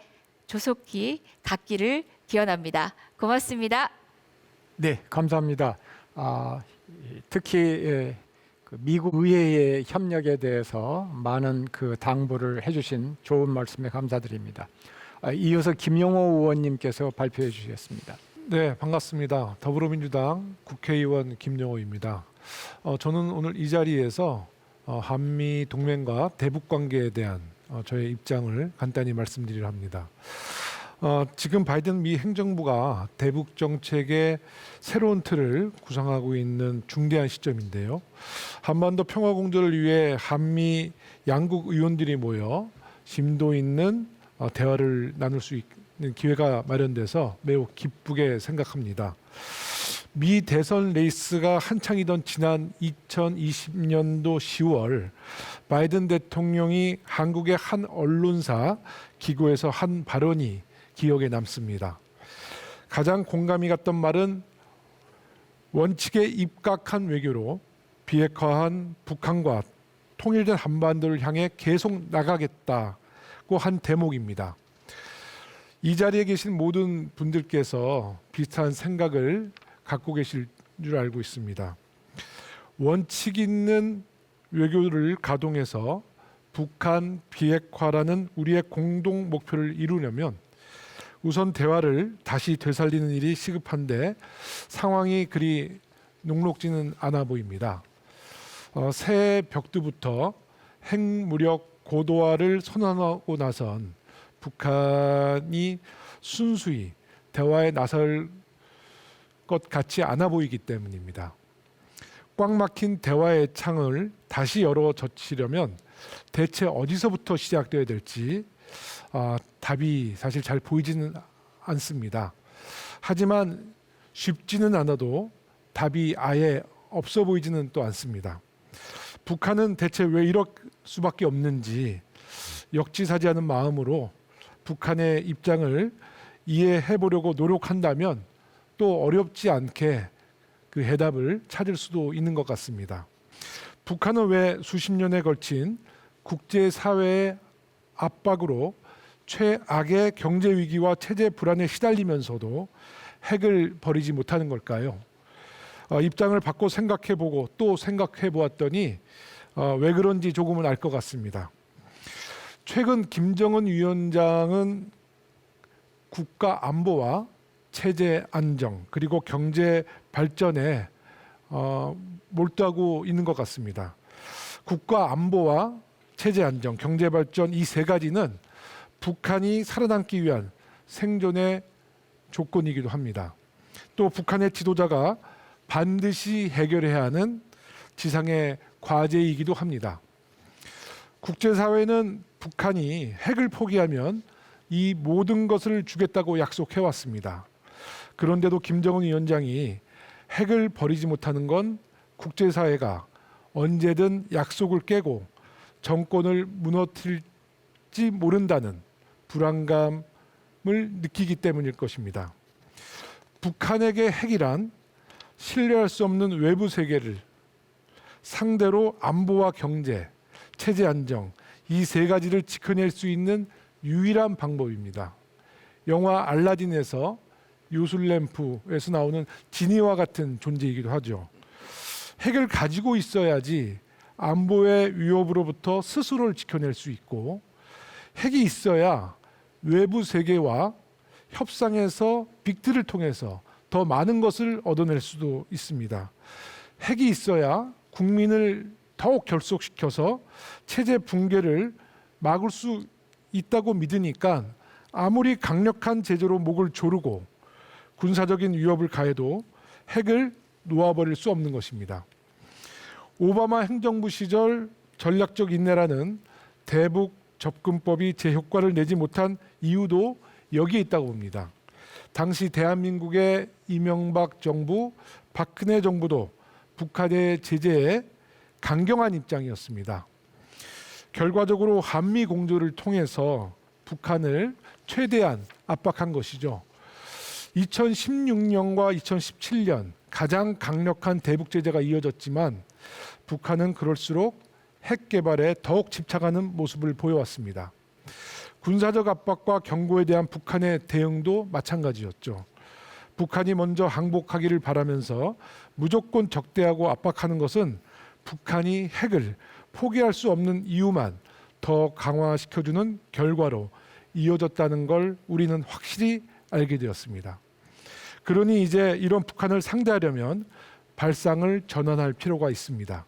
조속히 갖기를 기원합니다. 고맙습니다. 네, 감사합니다. 특히 그 미국 의회의 협력에 대해서 많은 그 당부를 해주신 좋은 말씀에 감사드립니다. 이어서 김용호 의원님께서 발표해 주시겠습니다. 네, 반갑습니다. 더불어민주당 국회의원 김용호입니다. 저는 오늘 이 자리에서 한미 동맹과 대북 관계에 대한 저의 입장을 간단히 말씀드리려 합니다. 지금 바이든 미 행정부가 대북 정책의 새로운 틀을 구상하고 있는 중대한 시점인데요. 한반도 평화 공조를 위해 한미 양국 의원들이 모여 심도 있는 대화를 나눌 수 있는 기회가 마련돼서 매우 기쁘게 생각합니다. 미 대선 레이스가 한창이던 지난 2020년도 10월 바이든 대통령이 한국의 한 언론사 기고에서 한 발언이 기억에 남습니다. 가장 공감이 갔던 말은 원칙에 입각한 외교로 비핵화한 북한과 통일된 한반도를 향해 계속 나가겠다고 한 대목입니다. 이 자리에 계신 모든 분들께서 비슷한 생각을 갖고 계실 줄 알고 있습니다. 원칙 있는 외교를 가동해서 북한 비핵화라는 우리의 공동 목표를 이루려면 우선 대화를 다시 되살리는 일이 시급한데 상황이 그리 녹록지는 않아 보입니다. 새 벽두부터 핵무력 고도화를 선언하고 나선 북한이 순수히 대화에 나설 것 같지 않아 보이기 때문입니다. 꽉 막힌 대화의 창을 다시 열어 젖히려면 대체 어디서부터 시작되어야 될지 답이 사실 잘 보이지는 않습니다. 하지만 쉽지는 않아도 답이 아예 없어 보이지는 또 않습니다. 북한은 대체 왜 이럴 수밖에 없는지 역지사지하는 마음으로 북한의 입장을 이해해 보려고 노력한다면 또 어렵지 않게 그 해답을 찾을 수도 있는 것 같습니다. 북한은 왜 수십 년에 걸친 국제사회의 압박으로 최악의 경제 위기와 체제 불안에 시달리면서도 핵을 버리지 못하는 걸까요? 입장을 바꿔 생각해보고 또 생각해보았더니 왜 그런지 조금은 알 것 같습니다. 최근 김정은 위원장은 국가 안보와 체제 안정 그리고 경제 발전에 몰두하고 있는 것 같습니다. 국가 안보와 체제 안정, 경제 발전 이 세 가지는 북한이 살아남기 위한 생존의 조건이기도 합니다. 또 북한의 지도자가 반드시 해결해야 하는 지상의 과제이기도 합니다. 국제사회는 북한이 핵을 포기하면 이 모든 것을 주겠다고 약속해왔습니다. 그런데도 김정은 위원장이 핵을 버리지 못하는 건 국제사회가 언제든 약속을 깨고 정권을 무너뜨릴지 모른다는 불안감을 느끼기 때문일 것입니다. 북한에게 핵이란 신뢰할 수 없는 외부 세계를 상대로 안보와 경제, 체제 안정 이 세 가지를 지켜낼 수 있는 유일한 방법입니다. 영화 알라딘에서 요술램프에서 나오는 지니와 같은 존재이기도 하죠. 핵을 가지고 있어야지 안보의 위협으로부터 스스로를 지켜낼 수 있고 핵이 있어야 외부 세계와 협상에서 빅틀을 통해서 더 많은 것을 얻어낼 수도 있습니다. 핵이 있어야 국민을 더욱 결속시켜서 체제 붕괴를 막을 수 있다고 믿으니까 아무리 강력한 제재로 목을 조르고 군사적인 위협을 가해도 핵을 놓아버릴 수 없는 것입니다. 오바마 행정부 시절 전략적 인내라는 대북 접근법이 제 효과를 내지 못한 이유도 여기에 있다고 봅니다. 당시 대한민국의 이명박 정부, 박근혜 정부도 북한의 제재에 강경한 입장이었습니다. 결과적으로 한미 공조를 통해서 북한을 최대한 압박한 것이죠. 2016년과 2017년 가장 강력한 대북 제재가 이어졌지만 북한은 그럴수록 핵 개발에 더욱 집착하는 모습을 보여왔습니다. 군사적 압박과 경고에 대한 북한의 대응도 마찬가지였죠. 북한이 먼저 항복하기를 바라면서 무조건 적대하고 압박하는 것은 북한이 핵을 포기할 수 없는 이유만 더 강화시켜주는 결과로 이어졌다는 걸 우리는 확실히 알게 되었습니다. 그러니 이제 이런 북한을 상대하려면 발상을 전환할 필요가 있습니다.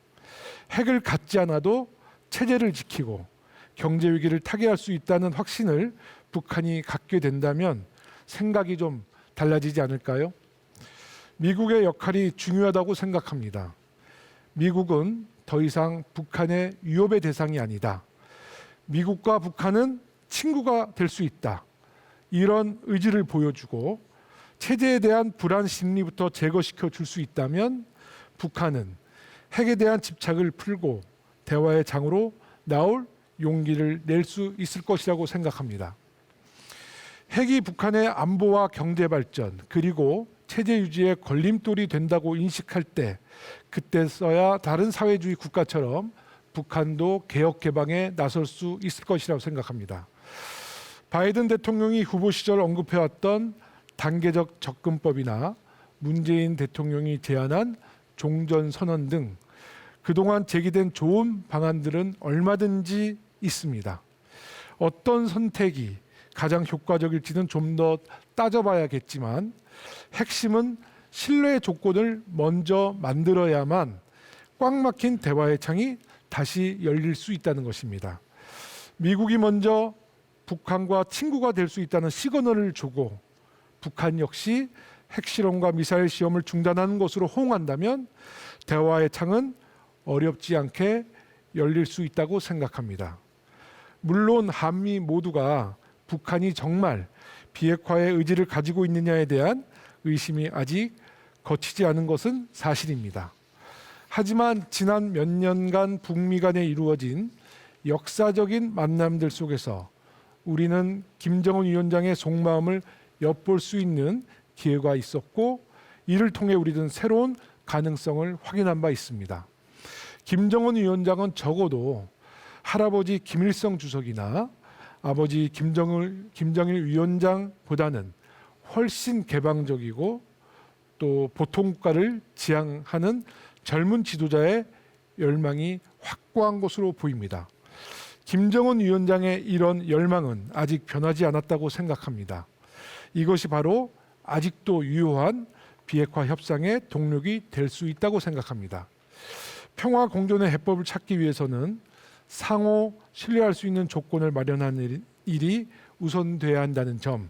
핵을 갖지 않아도 체제를 지키고 경제 위기를 타개할 수 있다는 확신을 북한이 갖게 된다면 생각이 좀 달라지지 않을까요? 미국의 역할이 중요하다고 생각합니다. 미국은 더 이상 북한의 위협의 대상이 아니다. 미국과 북한은 친구가 될 수 있다. 이런 의지를 보여주고 체제에 대한 불안 심리부터 제거시켜 줄 수 있다면 북한은 핵에 대한 집착을 풀고 대화의 장으로 나올 용기를 낼 수 있을 것이라고 생각합니다. 핵이 북한의 안보와 경제 발전 그리고 체제 유지에 걸림돌이 된다고 인식할 때 그때서야 다른 사회주의 국가처럼 북한도 개혁 개방에 나설 수 있을 것이라고 생각합니다. 바이든 대통령이 후보 시절 언급해왔던 단계적 접근법이나 문재인 대통령이 제안한 종전선언 등 그동안 제기된 좋은 방안들은 얼마든지 있습니다. 어떤 선택이 가장 효과적일지는 좀 더 따져봐야겠지만 핵심은 신뢰의 조건을 먼저 만들어야만 꽉 막힌 대화의 창이 다시 열릴 수 있다는 것입니다. 미국이 먼저 북한과 친구가 될 수 있다는 시그널을 주고 북한 역시 핵실험과 미사일 시험을 중단하는 것으로 호응한다면 대화의 창은 어렵지 않게 열릴 수 있다고 생각합니다. 물론 한미 모두가 북한이 정말 비핵화의 의지를 가지고 있느냐에 대한 의심이 아직 거치지 않은 것은 사실입니다. 하지만 지난 몇 년간 북미 간에 이루어진 역사적인 만남들 속에서 우리는 김정은 위원장의 속마음을 엿볼 수 있는 기회가 있었고 이를 통해 우리는 새로운 가능성을 확인한 바 있습니다. 김정은 위원장은 적어도 할아버지 김일성 주석이나 아버지 김정일 위원장보다는 훨씬 개방적이고 또 보통국가를 지향하는 젊은 지도자의 열망이 확고한 것으로 보입니다. 김정은 위원장의 이런 열망은 아직 변하지 않았다고 생각합니다. 이것이 바로 아직도 유효한 비핵화 협상의 동력이 될 수 있다고 생각합니다. 평화 공존의 해법을 찾기 위해서는 상호 신뢰할 수 있는 조건을 마련하는 일이 우선돼야 한다는 점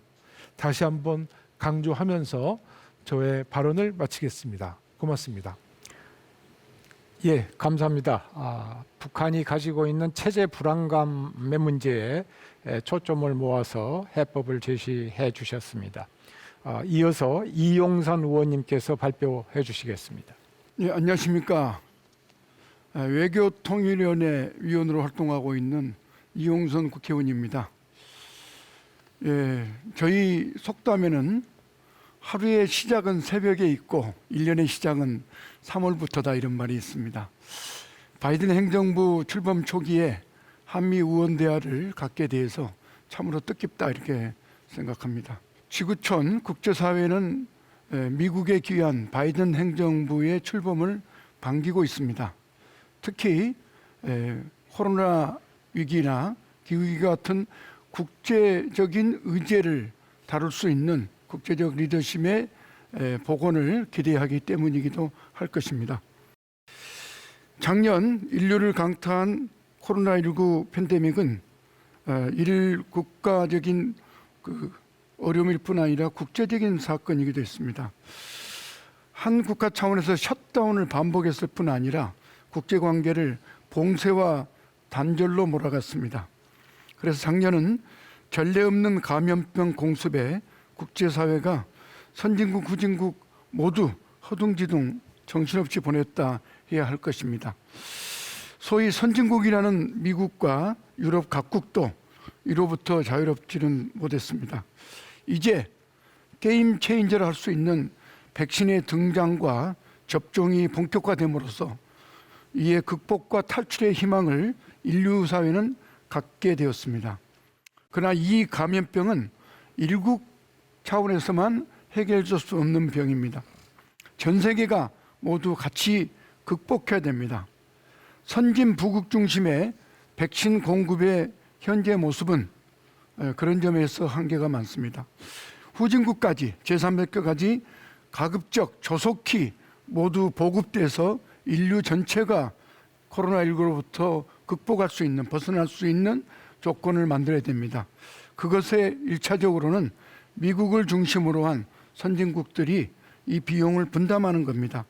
다시 한번 강조하면서 저의 발언을 마치겠습니다. 고맙습니다. 예, 감사합니다. 북한이 가지고 있는 체제 불안감의 문제에 초점을 모아서 해법을 제시해 주셨습니다. 이어서 이용선 의원님께서 발표해 주시겠습니다. 네, 안녕하십니까. 외교통일위원회 위원으로 활동하고 있는 이용선 국회의원입니다. 저희 속담에는 하루의 시작은 새벽에 있고 1년의 시작은 3월부터다 이런 말이 있습니다. 바이든 행정부 출범 초기에 한미 의원 대화를 갖게 돼서 참으로 뜻깊다 이렇게 생각합니다. 지구촌 국제사회는 미국에 기여한 바이든 행정부의 출범을 반기고 있습니다. 특히 코로나 위기나 기후위기 같은 국제적인 의제를 다룰 수 있는 국제적 리더십의 복원을 기대하기 때문이기도 할 것입니다. 작년 인류를 강타한 코로나19 팬데믹은 일 국가적인 어려움일 뿐 아니라 국제적인 사건이기도 했습니다. 한 국가 차원에서 셧다운을 반복했을 뿐 아니라 국제관계를 봉쇄와 단절로 몰아갔습니다. 그래서 작년은 전례 없는 감염병 공습에 국제사회가 선진국, 후진국 모두 허둥지둥 정신없이 보냈다 해야 할 것입니다. 소위 선진국이라는 미국과 유럽 각국도 이로부터 자유롭지는 못했습니다. 이제 게임 체인저를 할 수 있는 백신의 등장과 접종이 본격화됨으로써 이에 극복과 탈출의 희망을 인류 사회는 갖게 되었습니다. 그러나 이 감염병은 일국 차원에서만 해결될 수 없는 병입니다. 전 세계가 모두 같이 극복해야 됩니다. 선진부국 중심의 백신 공급의 현재 모습은 그런 점에서 한계가 많습니다. 후진국까지 제3세계까지 가급적 조속히 모두 보급돼서 인류 전체가 코로나19로부터 극복할 수 있는, 벗어날 수 있는 조건을 만들어야 됩니다. 그것에 1차적으로는 미국을 중심으로 한 선진국들이 이 비용을 분담하는 겁니다.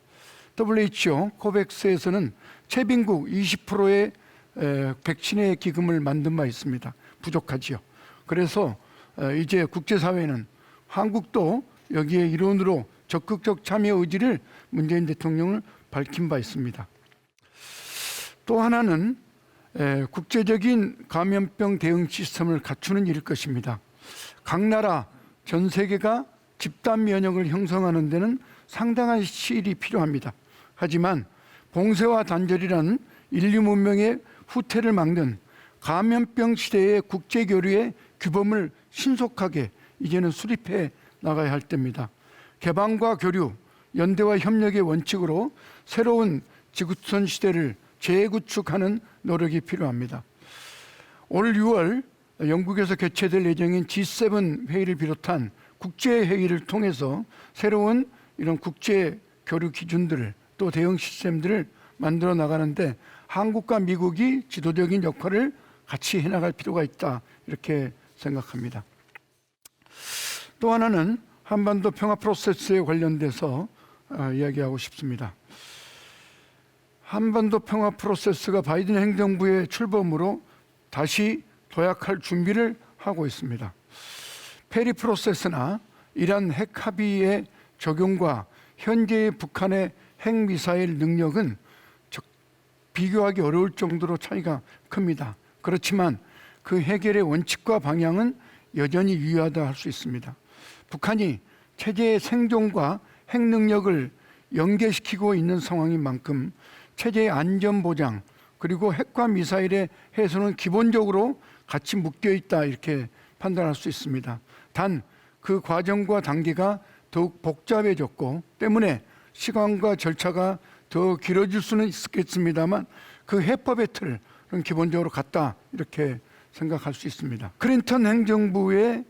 WHO 코백스에서는 최빈국 20%의 백신의 기금을 만든 바 있습니다. 부족하지요. 그래서 이제 국제사회는 한국도 여기에 일원으로 적극적 참여 의지를 문재인 대통령을 밝힌 바 있습니다. 또 하나는 국제적인 감염병 대응 시스템을 갖추는 일일 것입니다. 각 나라, 전 세계가 집단 면역을 형성하는 데는 상당한 시일이 필요합니다. 하지만 봉쇄와 단절이라는 인류 문명의 후퇴를 막는 감염병 시대의 국제교류의 규범을 신속하게 이제는 수립해 나가야 할 때입니다. 개방과 교류, 연대와 협력의 원칙으로 새로운 지구촌 시대를 재구축하는 노력이 필요합니다. 올 6월 영국에서 개최될 예정인 G7 회의를 비롯한 국제회의를 통해서 새로운 이런 국제 교류 기준들을 또 대응 시스템들을 만들어 나가는데 한국과 미국이 지도적인 역할을 같이 해나갈 필요가 있다, 이렇게 생각합니다. 또 하나는 한반도 평화 프로세스에 관련돼서 이야기하고 싶습니다. 한반도 평화 프로세스가 바이든 행정부의 출범으로 다시 도약할 준비를 하고 있습니다. 페리 프로세스나 이란 핵 합의의 적용과 현재의 북한의 핵미사일 능력은 비교하기 어려울 정도로 차이가 큽니다. 그렇지만 그 해결의 원칙과 방향은 여전히 유효하다 할 수 있습니다. 북한이 체제의 생존과 핵 능력을 연계시키고 있는 상황인 만큼 체제의 안전 보장 그리고 핵과 미사일의 해소는 기본적으로 같이 묶여 있다, 이렇게 판단할 수 있습니다. 단 그 과정과 단계가 더욱 복잡해졌고 때문에 시간과 절차가 더 길어질 수는 있겠습니다만 그 해법의 틀은 기본적으로 같다, 이렇게 생각할 수 있습니다. 클린턴 행정부의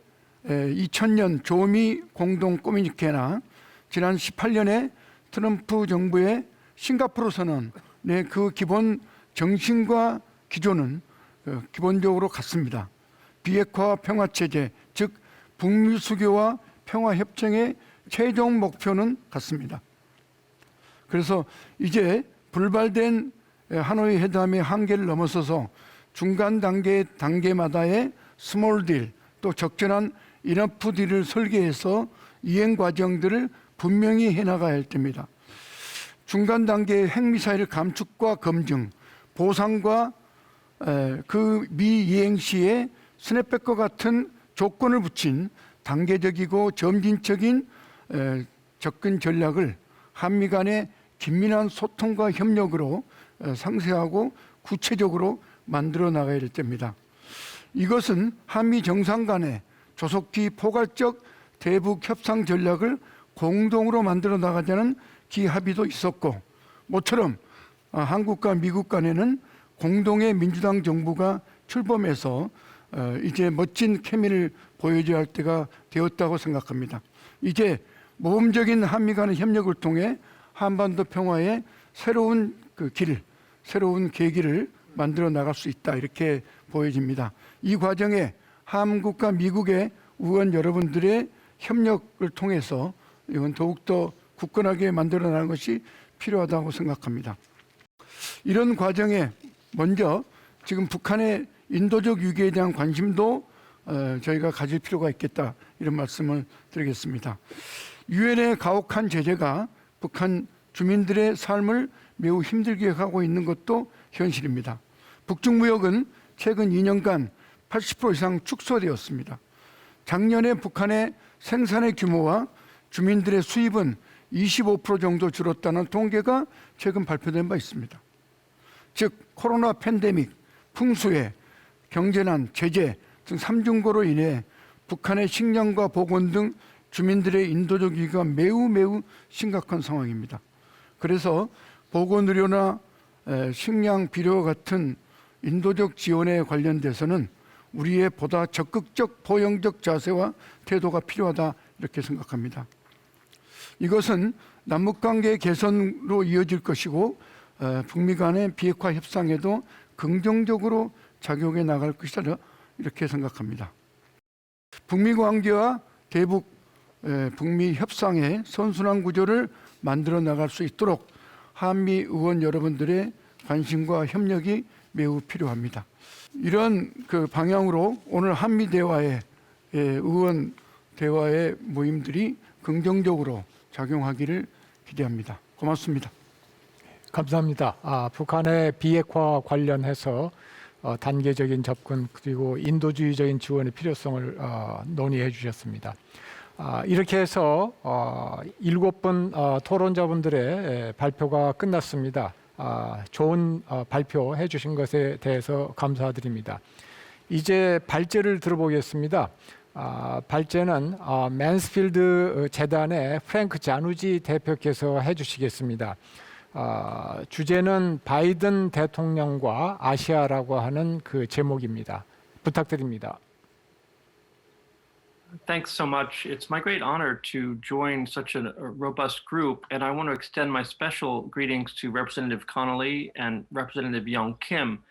2000년 조미 공동 커뮤니케나 지난 18년에 트럼프 정부의 싱가포르 선언의 그 기본 정신과 기조는 기본적으로 같습니다. 비핵화 평화체제, 즉 북미 수교와 평화협정의 최종 목표는 같습니다. 그래서 이제 불발된 하노이 회담의 한계를 넘어서서 중간 단계마다의 스몰 딜, 또 적절한 이너프 딜을 설계해서 이행 과정들을 분명히 해나가야 할 때입니다. 중간 단계의 핵미사일 감축과 검증, 보상과 그 미이행 시에 스냅백과 같은 조건을 붙인 단계적이고 점진적인 접근 전략을 한미 간의 긴밀한 소통과 협력으로 상세하고 구체적으로 만들어 나가야 될 때입니다. 이것은 한미 정상 간의 조속히 포괄적 대북 협상 전략을 공동으로 만들어 나가자는 기합의도 있었고, 모처럼 한국과 미국 간에는 공동의 민주당 정부가 출범해서 이제 멋진 케미를 보여줘야 할 때가 되었다고 생각합니다. 이제 모범적인 한미 간의 협력을 통해 한반도 평화의 새로운 새로운 계기를 만들어 나갈 수 있다, 이렇게 보여집니다. 이 과정에 한국과 미국의 의원 여러분들의 협력을 통해서 이건 더욱더 굳건하게 만들어 나가는 것이 필요하다고 생각합니다. 이런 과정에 먼저 지금 북한의 인도적 위기에 대한 관심도 저희가 가질 필요가 있겠다, 이런 말씀을 드리겠습니다. 유엔의 가혹한 제재가 북한 주민들의 삶을 매우 힘들게 하고 있는 것도 현실입니다. 북중무역은 최근 2년간 80% 이상 축소되었습니다. 작년에 북한의 생산의 규모와 주민들의 수입은 25% 정도 줄었다는 통계가 최근 발표된 바 있습니다. 즉 코로나 팬데믹, 풍수해, 경제난, 제재 등 3중고로 인해 북한의 식량과 보건 등 주민들의 인도적 위기가 매우 심각한 상황입니다. 그래서 보건의료나 식량 비료 같은 인도적 지원에 관련돼서는 우리의 보다 적극적 포용적 자세와 태도가 필요하다 이렇게 생각합니다. 이것은 남북관계 개선으로 이어질 것이고 북미 간의 비핵화 협상에도 긍정적으로 작용해 나갈 것이다 이렇게 생각합니다. 북미 관계와 대북 북미 협상의 선순환 구조를 만들어 나갈 수 있도록 한미 의원 여러분들의 관심과 협력이 매우 필요합니다. 이런 그 방향으로 오늘 한미 대화의 의원 대화의 모임들이 긍정적으로 작용하기를 기대합니다. 고맙습니다. 감사합니다. 북한의 비핵화 관련해서 단계적인 접근 그리고 인도주의적인 지원의 필요성을 논의해 주셨습니다. 이렇게 해서 7분 토론자분들의 발표가 끝났습니다. 좋은 발표해 주신 것에 대해서 감사드립니다. 이제 발제를 들어보겠습니다. 발제는 맨스필드 재단의 프랭크 자누지 대표께서 해주시겠습니다. 주제는 바이든 대통령과 아시아라고 하는 그 제목입니다. 부탁드립니다. Thanks so much. It's my great honor to join such a robust group, and I want to extend my special greetings to Representative Connolly and Representative Young Kim.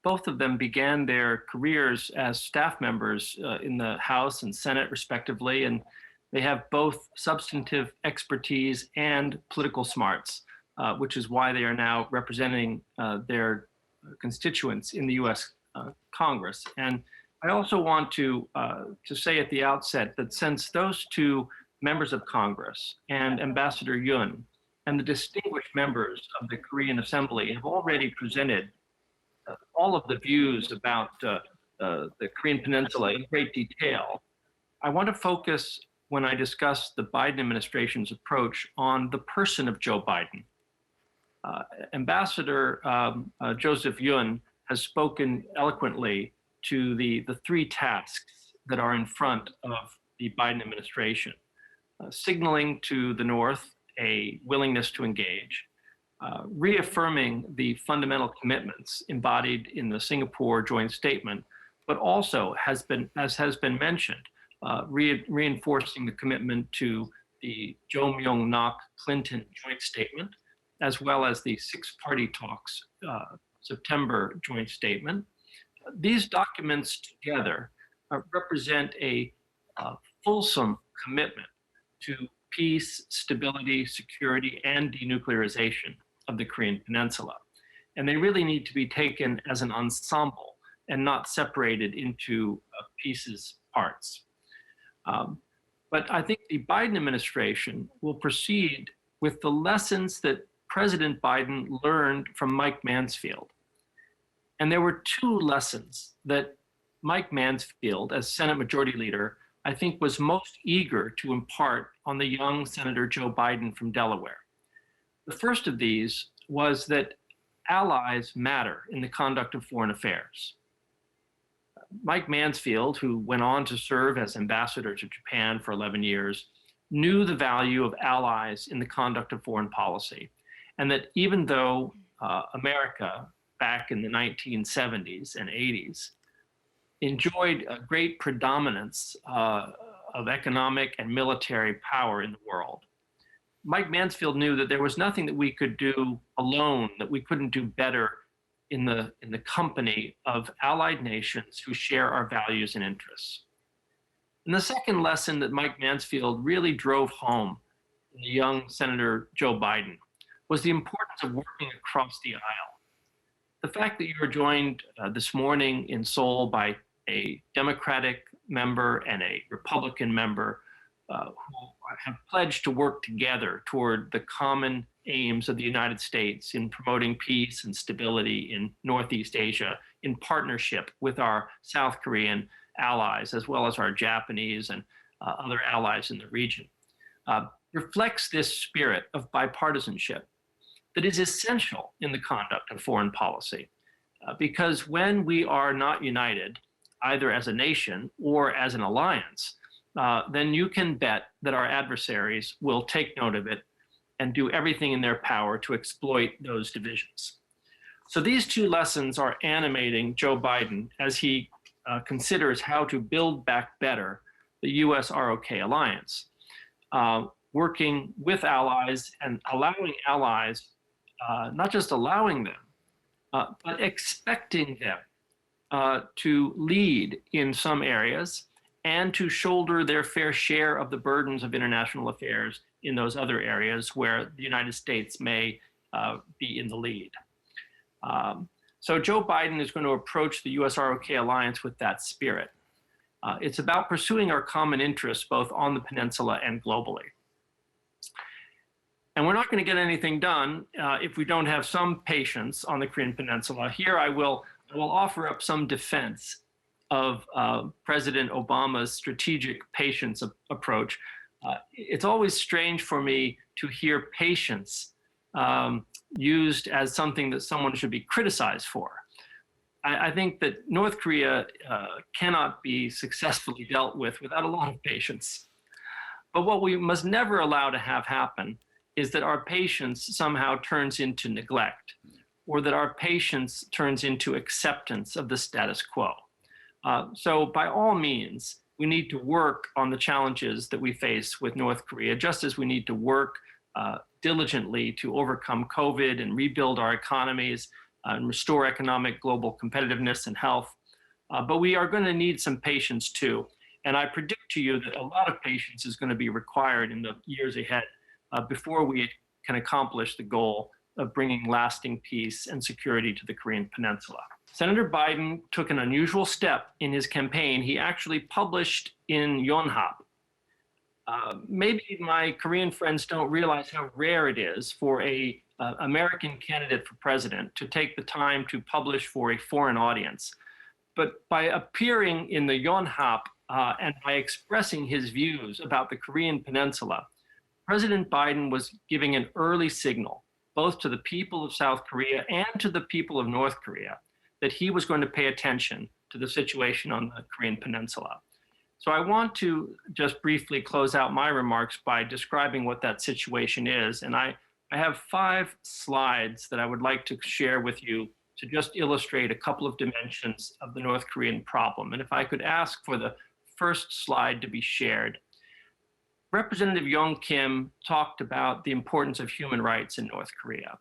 Both of them began their careers as staff members in the House and Senate, respectively, and they have both substantive expertise and political smarts, which is why they are now representing their constituents in the U.S. Congress. And I also want to say at the outset that since those two members of Congress and Ambassador Yoon and the distinguished members of the Korean Assembly have already presented all of the views about the Korean Peninsula in great detail, I want to focus when I discuss the Biden administration's approach on the person of Joe Biden. Ambassador Joseph Yoon has spoken eloquently to the three tasks that are in front of the Biden administration, signaling to the North a willingness to engage, reaffirming the fundamental commitments embodied in the Singapore joint statement, but also as has been mentioned, reinforcing the commitment to the Jo Myung-nok Clinton joint statement, as well as the six-party talks September joint statement. These documents together represent a fulsome commitment to peace, stability, security, and denuclearization of the Korean Peninsula. And they really need to be taken as an ensemble and not separated into pieces, parts. But I think the Biden administration will proceed with the lessons that President Biden learned from Mike Mansfield. And there were two lessons that Mike Mansfield, as Senate Majority Leader, I think was most eager to impart on the young Senator Joe Biden from Delaware. The first of these was that allies matter in the conduct of foreign affairs. Mike Mansfield, who went on to serve as ambassador to Japan for 11 years, knew the value of allies in the conduct of foreign policy, and that even though America back in the 1970s and 80s enjoyed a great predominance of economic and military power in the world, Mike Mansfield knew that there was nothing that we could do alone, that we couldn't do better in the company of allied nations who share our values and interests. And the second lesson that Mike Mansfield really drove home in the young Senator Joe Biden was the importance of working across the aisle. The fact that you were joined this morning in Seoul by a Democratic member and a Republican member who have pledged to work together toward the common aims of the United States in promoting peace and stability in Northeast Asia in partnership with our South Korean allies, as well as our Japanese and other allies in the region. reflects this spirit of bipartisanship that is essential in the conduct of foreign policy. Because when we are not united, either as a nation or as an alliance, then you can bet that our adversaries will take note of it and do everything in their power to exploit those divisions. So these two lessons are animating Joe Biden as he considers how to build back better the US-ROK alliance, working with allies and allowing allies, not just allowing them, but expecting them to lead in some areas and to shoulder their fair share of the burdens of international affairs in those other areas where the United States may be in the lead. So Joe Biden is going to approach the US-ROK alliance with that spirit. It's about pursuing our common interests both on the peninsula and globally. And we're not going to get anything done if we don't have some patience on the Korean Peninsula. Here I will offer up some defense of President Obama's strategic patience approach. It's always strange for me to hear patience used as something that someone should be criticized for. I think that North Korea cannot be successfully dealt with without a lot of patience. But what we must never allow to have happen is that our patience somehow turns into neglect, or that our patience turns into acceptance of the status quo. So by all means, we need to work on the challenges that we face with North Korea, just as we need to work diligently to overcome COVID and rebuild our economies and restore economic global competitiveness and health. But we are going to need some patience too. And I predict to you that a lot of patience is going to be required in the years ahead before we can accomplish the goal of bringing lasting peace and security to the Korean Peninsula. Senator Biden took an unusual step in his campaign. He actually published in Yonhap. Maybe my Korean friends don't realize how rare it is for a American candidate for president to take the time to publish for a foreign audience. But by appearing in the Yonhap and by expressing his views about the Korean Peninsula, President Biden was giving an early signal, both to the people of South Korea and to the people of North Korea, that he was going to pay attention to the situation on the Korean Peninsula. So I want to just briefly close out my remarks by describing what that situation is. And I have 5 slides that I would like to share with you to just illustrate a couple of dimensions of the North Korean problem. And if I could ask for the first slide to be shared. Representative Young Kim talked about the importance of human rights in North Korea.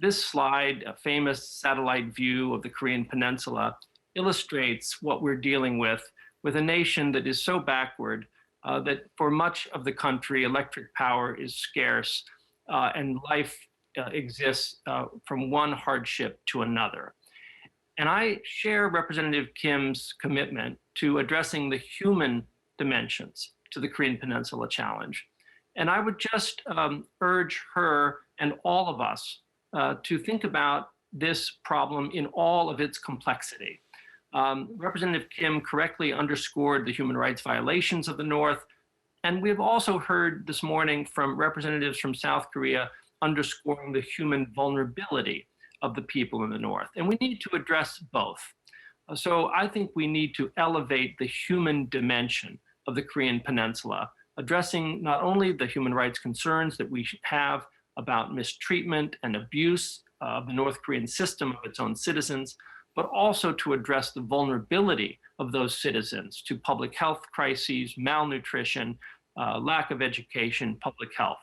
This slide, a famous satellite view of the Korean Peninsula, illustrates what we're dealing with a nation that is so backward that for much of the country, electric power is scarce and life exists from one hardship to another. And I share Representative Kim's commitment to addressing the human dimensions to the Korean Peninsula challenge. And I would just urge her and all of us to think about this problem in all of its complexity. Representative Kim correctly underscored the human rights violations of the North. And we've also heard this morning from representatives from South Korea underscoring the human vulnerability of the people in the North. And we need to address both. So I think we need to elevate the human dimension of the Korean Peninsula, addressing not only the human rights concerns that we have about mistreatment and abuse of the North Korean system of its own citizens, but also to address the vulnerability of those citizens to public health crises, malnutrition, lack of education, public health.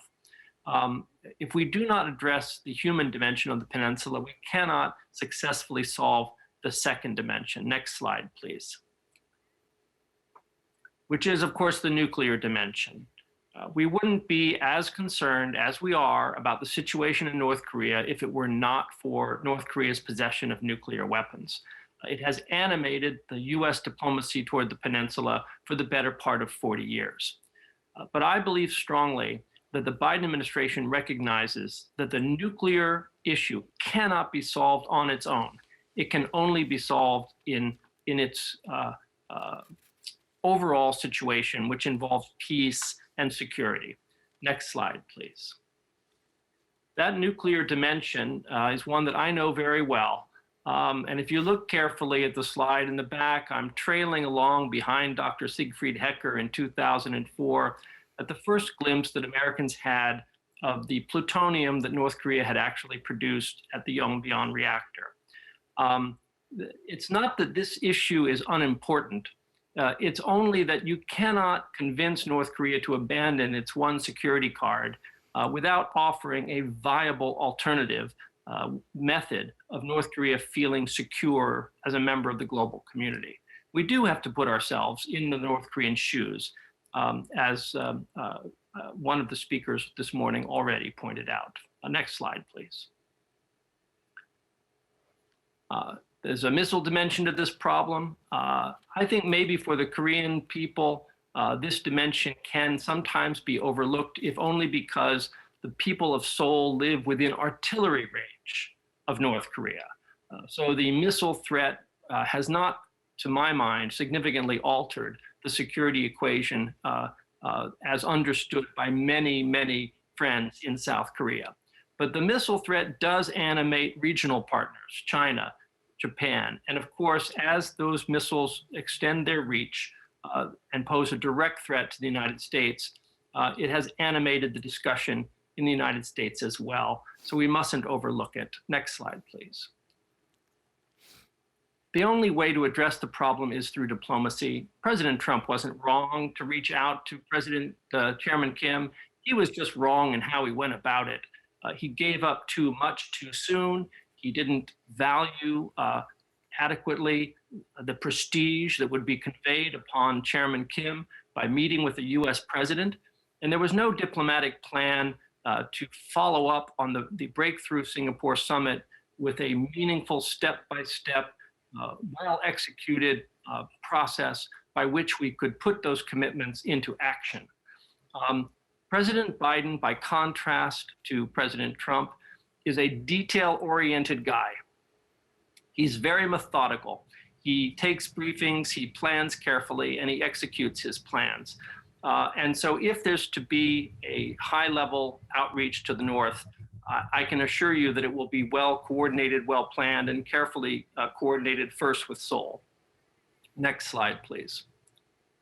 If we do not address the human dimension of the peninsula, we cannot successfully solve the second dimension. Next slide, please. Which is, of course, the nuclear dimension. We wouldn't be as concerned as we are about the situation in North Korea if it were not for North Korea's possession of nuclear weapons. It has animated the US diplomacy toward the peninsula for the better part of 40 years. But I believe strongly that the Biden administration recognizes that the nuclear issue cannot be solved on its own. It can only be solved in its overall situation, which involves peace and security. Next slide, please. That nuclear dimension is one that I know very well. And if you look carefully at the slide in the back, I'm trailing along behind Dr. Siegfried Hecker in 2004 at the first glimpse that Americans had of the plutonium that North Korea had actually produced at the Yongbyon reactor. It's not that this issue is unimportant. It's only that you cannot convince North Korea to abandon its one security card without offering a viable alternative method of North Korea feeling secure as a member of the global community. We do have to put ourselves in the North Korean shoes, as one of the speakers this morning already pointed out. Next slide, please. There's a missile dimension to this problem. I think maybe for the Korean people, this dimension can sometimes be overlooked, if only because the people of Seoul live within artillery range of North Korea. So the missile threat has not, to my mind, significantly altered the security equation as understood by many, many friends in South Korea. But the missile threat does animate regional partners, China, Japan. And of course, as those missiles extend their reach and pose a direct threat to the United States, it has animated the discussion in the United States as well. So we mustn't overlook it. Next slide, please. The only way to address the problem is through diplomacy. President Trump wasn't wrong to reach out to Chairman Kim. He was just wrong in how he went about it. He gave up too much too soon. He didn't value adequately the prestige that would be conveyed upon Chairman Kim by meeting with the US president. And there was no diplomatic plan to follow up on the Breakthrough Singapore Summit with a meaningful step-by-step, well-executed process by which we could put those commitments into action. President Biden, by contrast to President Trump, is a detail-oriented guy. He's very methodical. He takes briefings, he plans carefully, and he executes his plans. And so if there's to be a high-level outreach to the North, I can assure you that it will be well coordinated, well planned, and carefully coordinated first with Seoul. Next slide, please.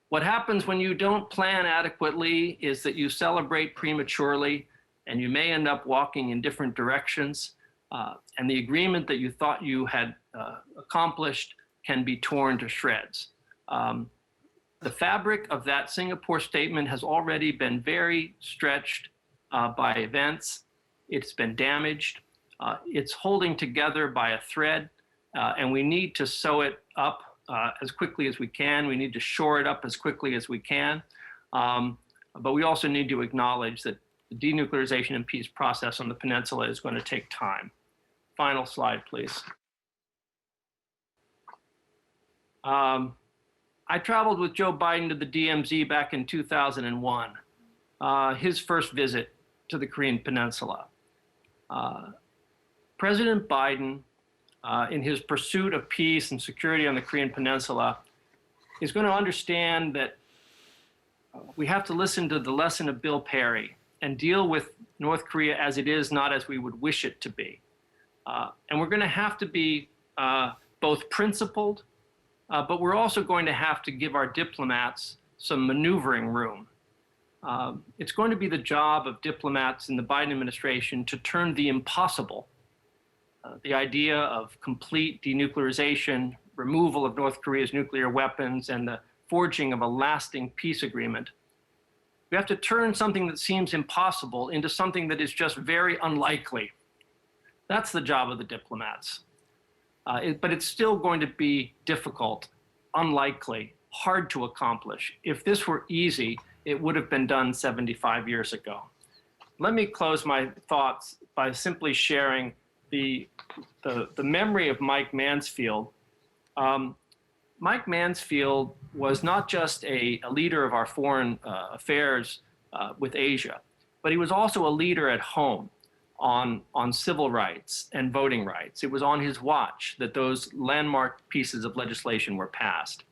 What happens when you don't plan adequately is that you celebrate prematurely, and you may end up walking in different directions, and the agreement that you thought you had accomplished can be torn to shreds. The fabric of that Singapore statement has already been very stretched by events. It's been damaged. It's holding together by a thread, and we need to sew it up as quickly as we can. We need to shore it up as quickly as we can. But we also need to acknowledge that the denuclearization and peace process on the peninsula is going to take time. Final slide, please. I traveled with Joe Biden to the DMZ back in 2001, his first visit to the Korean Peninsula. President Biden, in his pursuit of peace and security on the Korean Peninsula, is going to understand that we have to listen to the lesson of Bill Perry and deal with North Korea as it is, not as we would wish it to be. And we're going to have to be both principled, but we're also going to have to give our diplomats some maneuvering room. It's going to be the job of diplomats in the Biden administration to turn the impossible, the idea of complete denuclearization, removal of North Korea's nuclear weapons, and the forging of a lasting peace agreement. We have to turn something that seems impossible into something that is just very unlikely. That's the job of the diplomats. But it's still going to be difficult, unlikely, hard to accomplish. If this were easy, it would have been done 75 years ago. Let me close my thoughts by simply sharing the memory of Mike Mansfield. Mike Mansfield was not just a leader of our foreign affairs with Asia, but he was also a leader at home on civil rights and voting rights. It was on his watch that those landmark pieces of legislation were passed.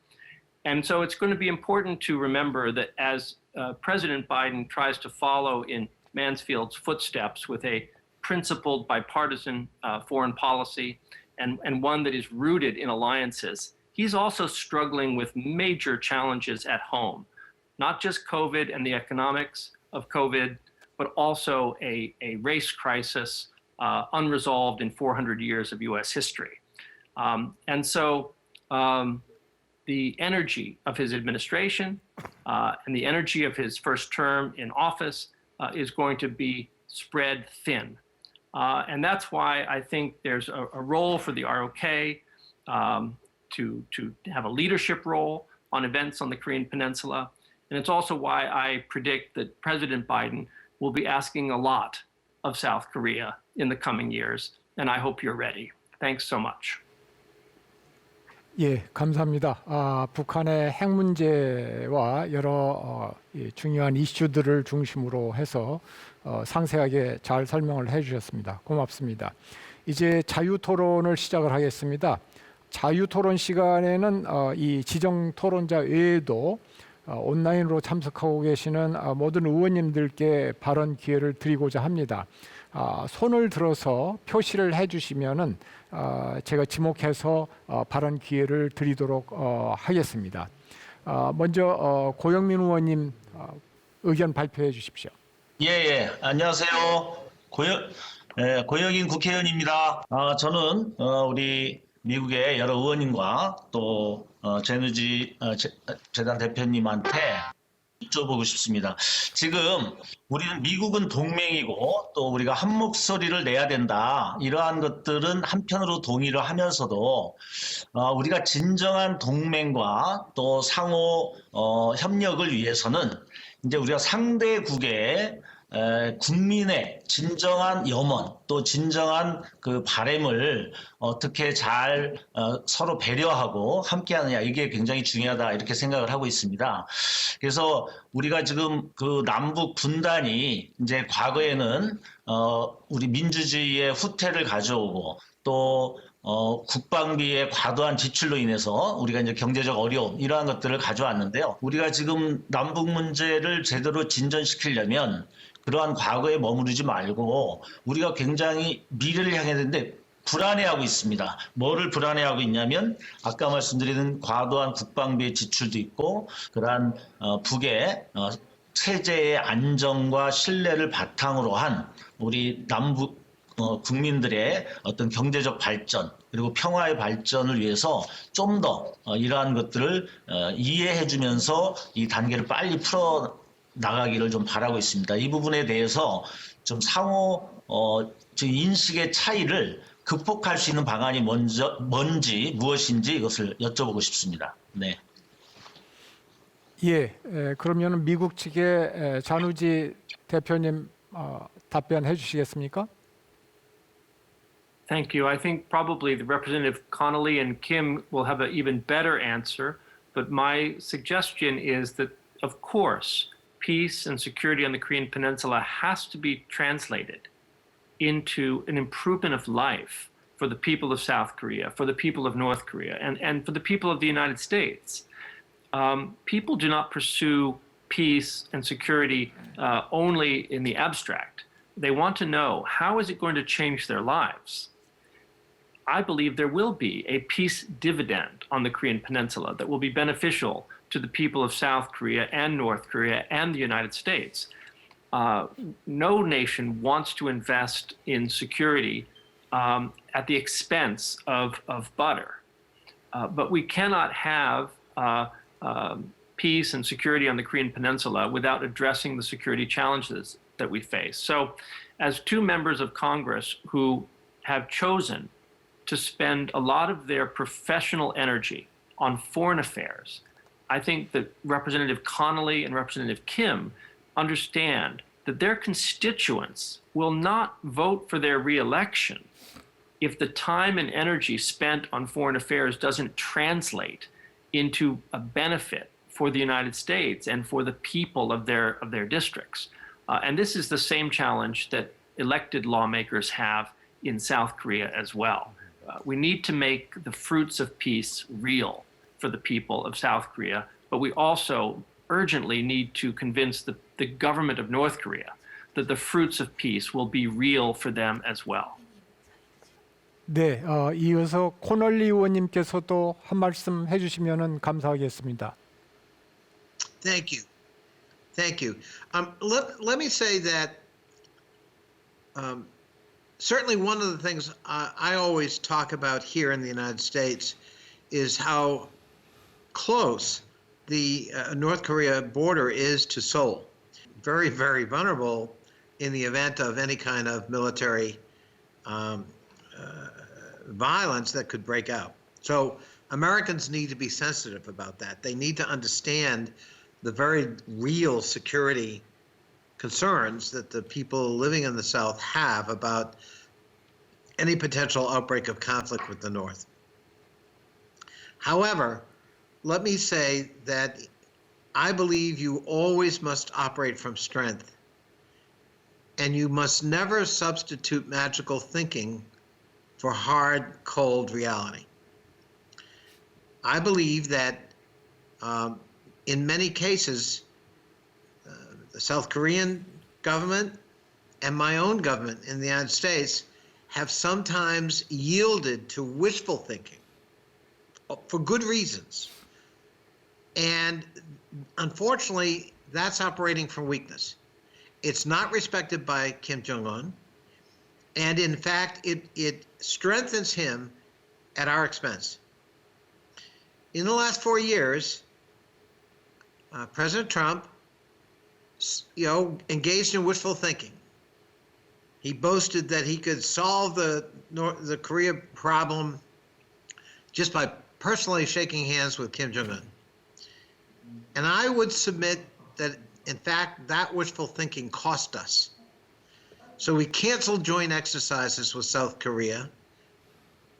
And so it's going to be important to remember that as President Biden tries to follow in Mansfield's footsteps with a principled bipartisan foreign policy and one that is rooted in alliances, he's also struggling with major challenges at home, not just COVID and the economics of COVID, but also a race crisis unresolved in 400 years of US history. And so the energy of his administration and the energy of his first term in office is going to be spread thin. And that's why I think there's a role for the ROK to have a leadership role on events on the Korean Peninsula. And it's also why I predict that President Biden will be asking a lot of South Korea in the coming years. And I hope you're ready. Thanks so much. 예, 감사합니다. 북한의 핵 문제와 여러 중요한 이슈들을 중심으로 해서 상세하게 잘 설명을 해주셨습니다. 고맙습니다. 이제 자유토론을 시작을 하겠습니다. 자유토론 시간에는 이 지정 토론자 외에도 온라인으로 참석하고 계시는 모든 의원님들께 발언 기회를 드리고자 합니다. 손을 들어서 표시를 해주시면은 제가 지목해서 발언 기회를 드리도록 하겠습니다. 먼저 고영민 의원님 의견 발표해 주십시오. 예, 안녕하세요. 고영인 국회의원입니다. 저는 우리 미국의 여러 의원님과 또 제누지 재단 대표님한테 여쭤보고 싶습니다. 지금 우리는 미국은 동맹이고 또 우리가 한 목소리를 내야 된다. 이러한 것들은 한편으로 동의를 하면서도 우리가 진정한 동맹과 또 상호 협력을 위해서는 이제 우리가 상대국의 국민의 진정한 염원 또 진정한 그 바램을 어떻게 잘 서로 배려하고 함께하느냐 이게 굉장히 중요하다 이렇게 생각을 하고 있습니다. 그래서 우리가 지금 그 남북 분단이 이제 과거에는 우리 민주주의의 후퇴를 가져오고 또 국방비의 과도한 지출로 인해서 우리가 이제 경제적 어려움 이러한 것들을 가져왔는데요. 우리가 지금 남북 문제를 제대로 진전시키려면 그러한 과거에 머무르지 말고 우리가 굉장히 미래를 향해야 되는데 불안해하고 있습니다. 뭐를 불안해하고 있냐면 아까 말씀드린 과도한 국방비의 지출도 있고 그러한 북의 체제의 안정과 신뢰를 바탕으로 한 우리 남북 국민들의 어떤 경제적 발전 그리고 평화의 발전을 위해서 좀 더 이러한 것들을 이해해 주면서 이 단계를 빨리 풀어 나가기를 좀 바라고 있습니다. 이 부분에 대해서 좀 상호 인식의 차이를 극복할 수 있는 방안이 뭔지 무엇인지 이것을 여쭤보고 싶습니다. 네. 예, 그러면 미국 측의 잔우지 대표님 답변해 주시겠습니까? Thank you. I think probably the Representative Connolly and Kim will have an even better answer, but my suggestion is that, of course, peace and security on the Korean Peninsula has to be translated into an improvement of life for the people of South Korea, for the people of North Korea, and for the people of the United States. People do not pursue peace and security only in the abstract. They want to know, how is it going to change their lives? I believe there will be a peace dividend on the Korean Peninsula that will be beneficial to the people of South Korea and North Korea and the United States. No nation wants to invest in security at the expense of butter. But we cannot have peace and security on the Korean Peninsula without addressing the security challenges that we face. So, as two members of Congress who have chosen to spend a lot of their professional energy on foreign affairs, I think that Representative Connolly and Representative Kim understand that their constituents will not vote for their reelection if the time and energy spent on foreign affairs doesn't translate into a benefit for the United States and for the people of their districts. And this is the same challenge that elected lawmakers have in South Korea as well. We need to make the fruits of peace real for the people of South Korea, but we also urgently need to convince the government of North Korea that the fruits of peace will be real for them as well. 네, 이어서 코널리 의원님께서도 한 말씀 해주시면 감사하겠습니다. Thank you. Thank you. Let me say that certainly one of the things I always talk about here in the United States is how close the North Korea border is to Seoul. Very, very vulnerable in the event of any kind of military violence that could break out. So Americans need to be sensitive about that. They need to understand the very real security concerns that the people living in the South have about any potential outbreak of conflict with the North. However, let me say that I believe you always must operate from strength, and you must never substitute magical thinking for hard, cold reality. I believe that in many cases, the South Korean government and my own government in the United States have sometimes yielded to wishful thinking for good reasons. And unfortunately, that's operating from weakness. It's not respected by Kim Jong-un. And in fact, it strengthens him at our expense. In the last 4 years, President Trump, engaged in wishful thinking. He boasted that he could solve the Korea problem just by personally shaking hands with Kim Jong-un. And I would submit that, in fact, that wishful thinking cost us. So we canceled joint exercises with South Korea,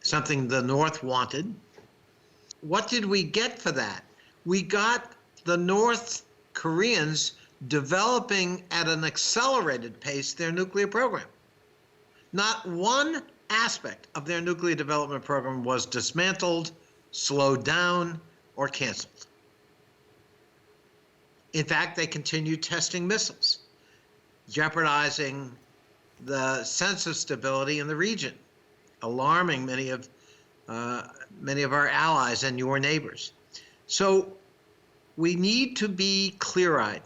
something the North wanted. What did we get for that? We got the North Koreans developing at an accelerated pace their nuclear program. Not one aspect of their nuclear development program was dismantled, slowed down, or canceled. In fact, they continued testing missiles, jeopardizing the sense of stability in the region, alarming many of our allies and your neighbors. So we need to be clear-eyed.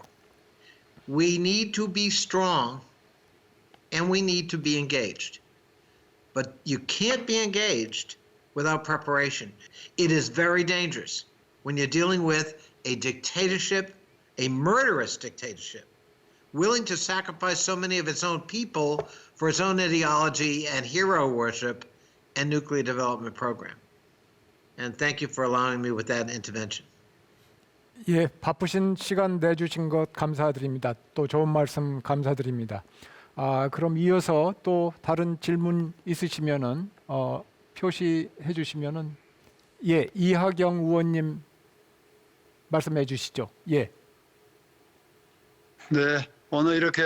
We need to be strong, and we need to be engaged. But you can't be engaged without preparation. It is very dangerous when you're dealing with a dictatorship, a murderous dictatorship, willing to sacrifice so many of its own people for its own ideology and hero worship and nuclear development program. And thank you for allowing me with that intervention. 예, 바쁘신 시간 내주신 것 감사드립니다. 또 좋은 말씀 감사드립니다. 그럼 이어서 또 다른 질문 있으시면은 표시해 주시면은 예, 이하경 의원님 말씀해 주시죠. 예. 네, 오늘 이렇게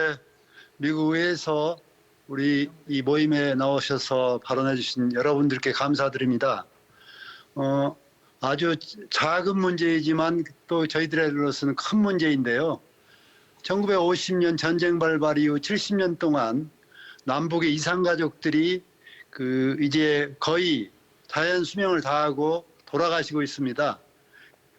미국에서 우리 이 모임에 나오셔서 발언해 주신 여러분들께 감사드립니다. 아주 작은 문제이지만 또 저희들로서는 큰 문제인데요. 1950년 전쟁 발발 이후 70년 동안 남북의 이산가족들이 이제 거의 자연 수명을 다하고 돌아가시고 있습니다.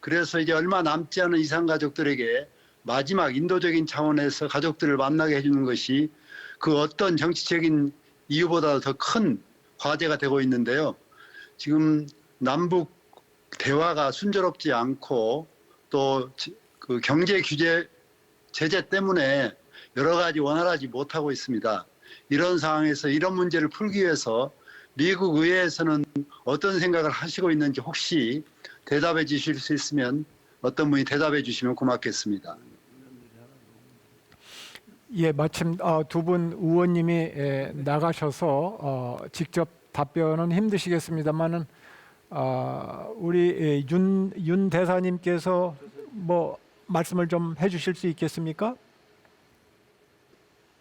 그래서 이제 얼마 남지 않은 이산가족들에게 마지막 인도적인 차원에서 가족들을 만나게 해주는 것이 그 어떤 정치적인 이유보다 더 큰 과제가 되고 있는데요. 지금 남북 대화가 순조롭지 않고 또 그 경제 규제 제재 때문에 여러 가지 원활하지 못하고 있습니다. 이런 상황에서 이런 문제를 풀기 위해서 미국 의회에서는 어떤 생각을 하시고 있는지 혹시 대답해 주실 수 있으면 어떤 분이 대답해 주시면 고맙겠습니다. 예, 마침 두 분 의원님이 나가셔서 직접 답변은 힘드시겠습니다만은 우리 윤 대사님께서 뭐 말씀을 좀 해주실 수 있겠습니까?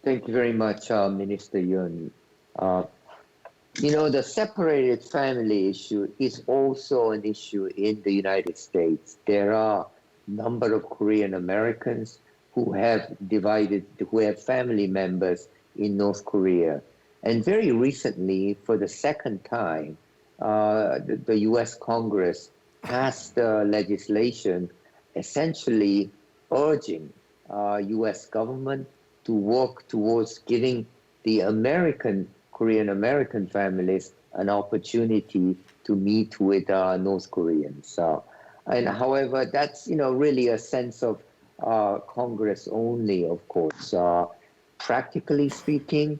Thank you very much, Minister Yoon. You know, the separated family issue is also an issue in the United States. There are a number of Korean Americans who have family members in North Korea. And very recently, for the second time, the US Congress passed legislation essentially urging US government to work towards giving the Korean American families an opportunity to meet with North Koreans. And however, that's really a sense of Congress only, of course. Practically speaking,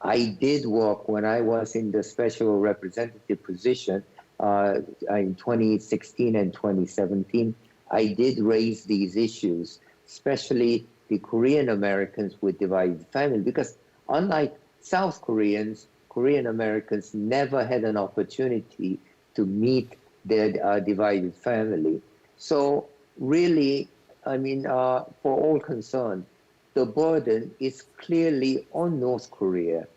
I did work when I was in the special representative position in 2016 and 2017. I did raise these issues, especially the Korean Americans with divided family, because unlike South Koreans, Korean Americans never had an opportunity to meet their divided family. So really, I mean, for all concerned, the burden is clearly on North Korea.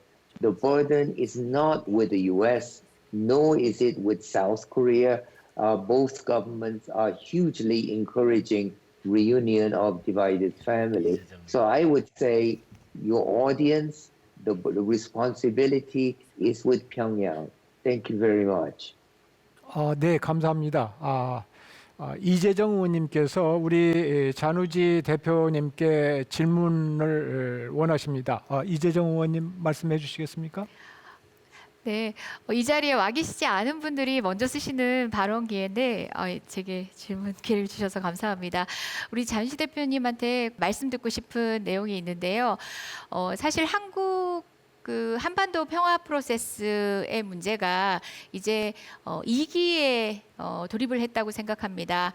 The burden is not with the US, nor is it with South Korea. Both governments are hugely encouraging reunion of divided family. So I would say your audience, the responsibility is with Pyongyang. Thank you very much. 네, 감사합니다. 이재정 의원님께서 우리 잔우지 대표님께 질문을 원하십니다. 이재정 의원님 말씀해 주시겠습니까? 네, 이 자리에 와 계시지 않은 분들이 먼저 쓰시는 발언 기회인데 제게 질문 기회를 주셔서 감사합니다. 우리 잔우지 대표님한테 말씀 듣고 싶은 내용이 있는데요. 사실 한국 한반도 평화 프로세스의 문제가 이제 2기에 돌입을 했다고 생각합니다.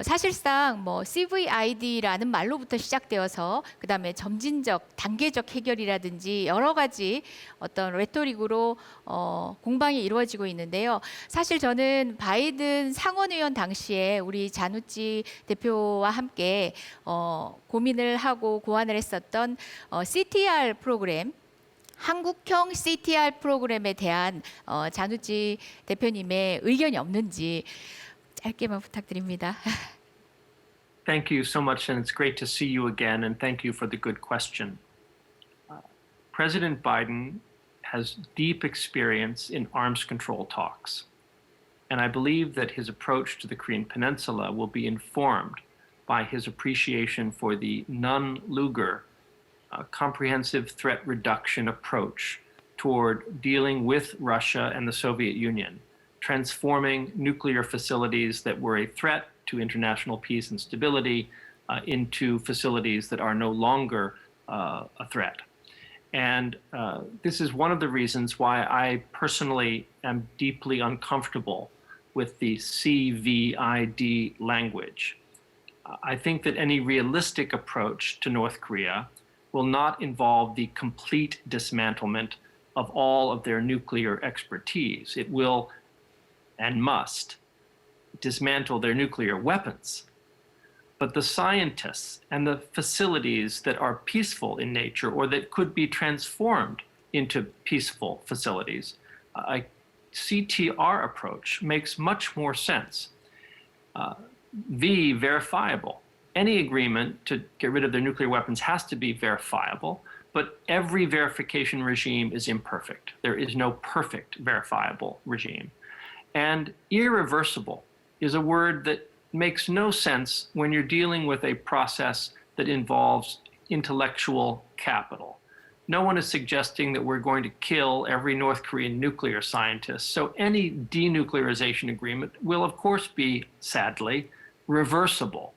사실상 CVID라는 말로부터 시작되어서 그다음에 점진적, 단계적 해결이라든지 여러 가지 어떤 레토릭으로 공방이 이루어지고 있는데요. 사실 저는 바이든 상원의원 당시에 우리 잔우지 대표와 함께 고민을 하고 고안을 했었던 CTR 프로그램, 한국형 CTR 프로그램에 대한 잔우지 대표님의 의견이 없는지 짧게만 부탁드립니다. Thank you so much, and it's great to see you again, and thank you for the good question. President Biden has deep experience in arms control talks, and I believe that his approach to the Korean Peninsula will be informed by his appreciation for the non-Lugar comprehensive threat reduction approach toward dealing with Russia and the Soviet Union, transforming nuclear facilities that were a threat to international peace and stability into facilities that are no longer a threat. And this is one of the reasons why I personally am deeply uncomfortable with the CVID language. I think that any realistic approach to North Korea will not involve the complete dismantlement of all of their nuclear expertise. It will and must dismantle their nuclear weapons. But the scientists and the facilities that are peaceful in nature or that could be transformed into peaceful facilities, a CTR approach makes much more sense. Verifiable. Any agreement to get rid of their nuclear weapons has to be verifiable, but every verification regime is imperfect. There is no perfect verifiable regime. And irreversible is a word that makes no sense when you're dealing with a process that involves intellectual capital. No one is suggesting that we're going to kill every North Korean nuclear scientist, so any denuclearization agreement will, of course, be, sadly, reversible.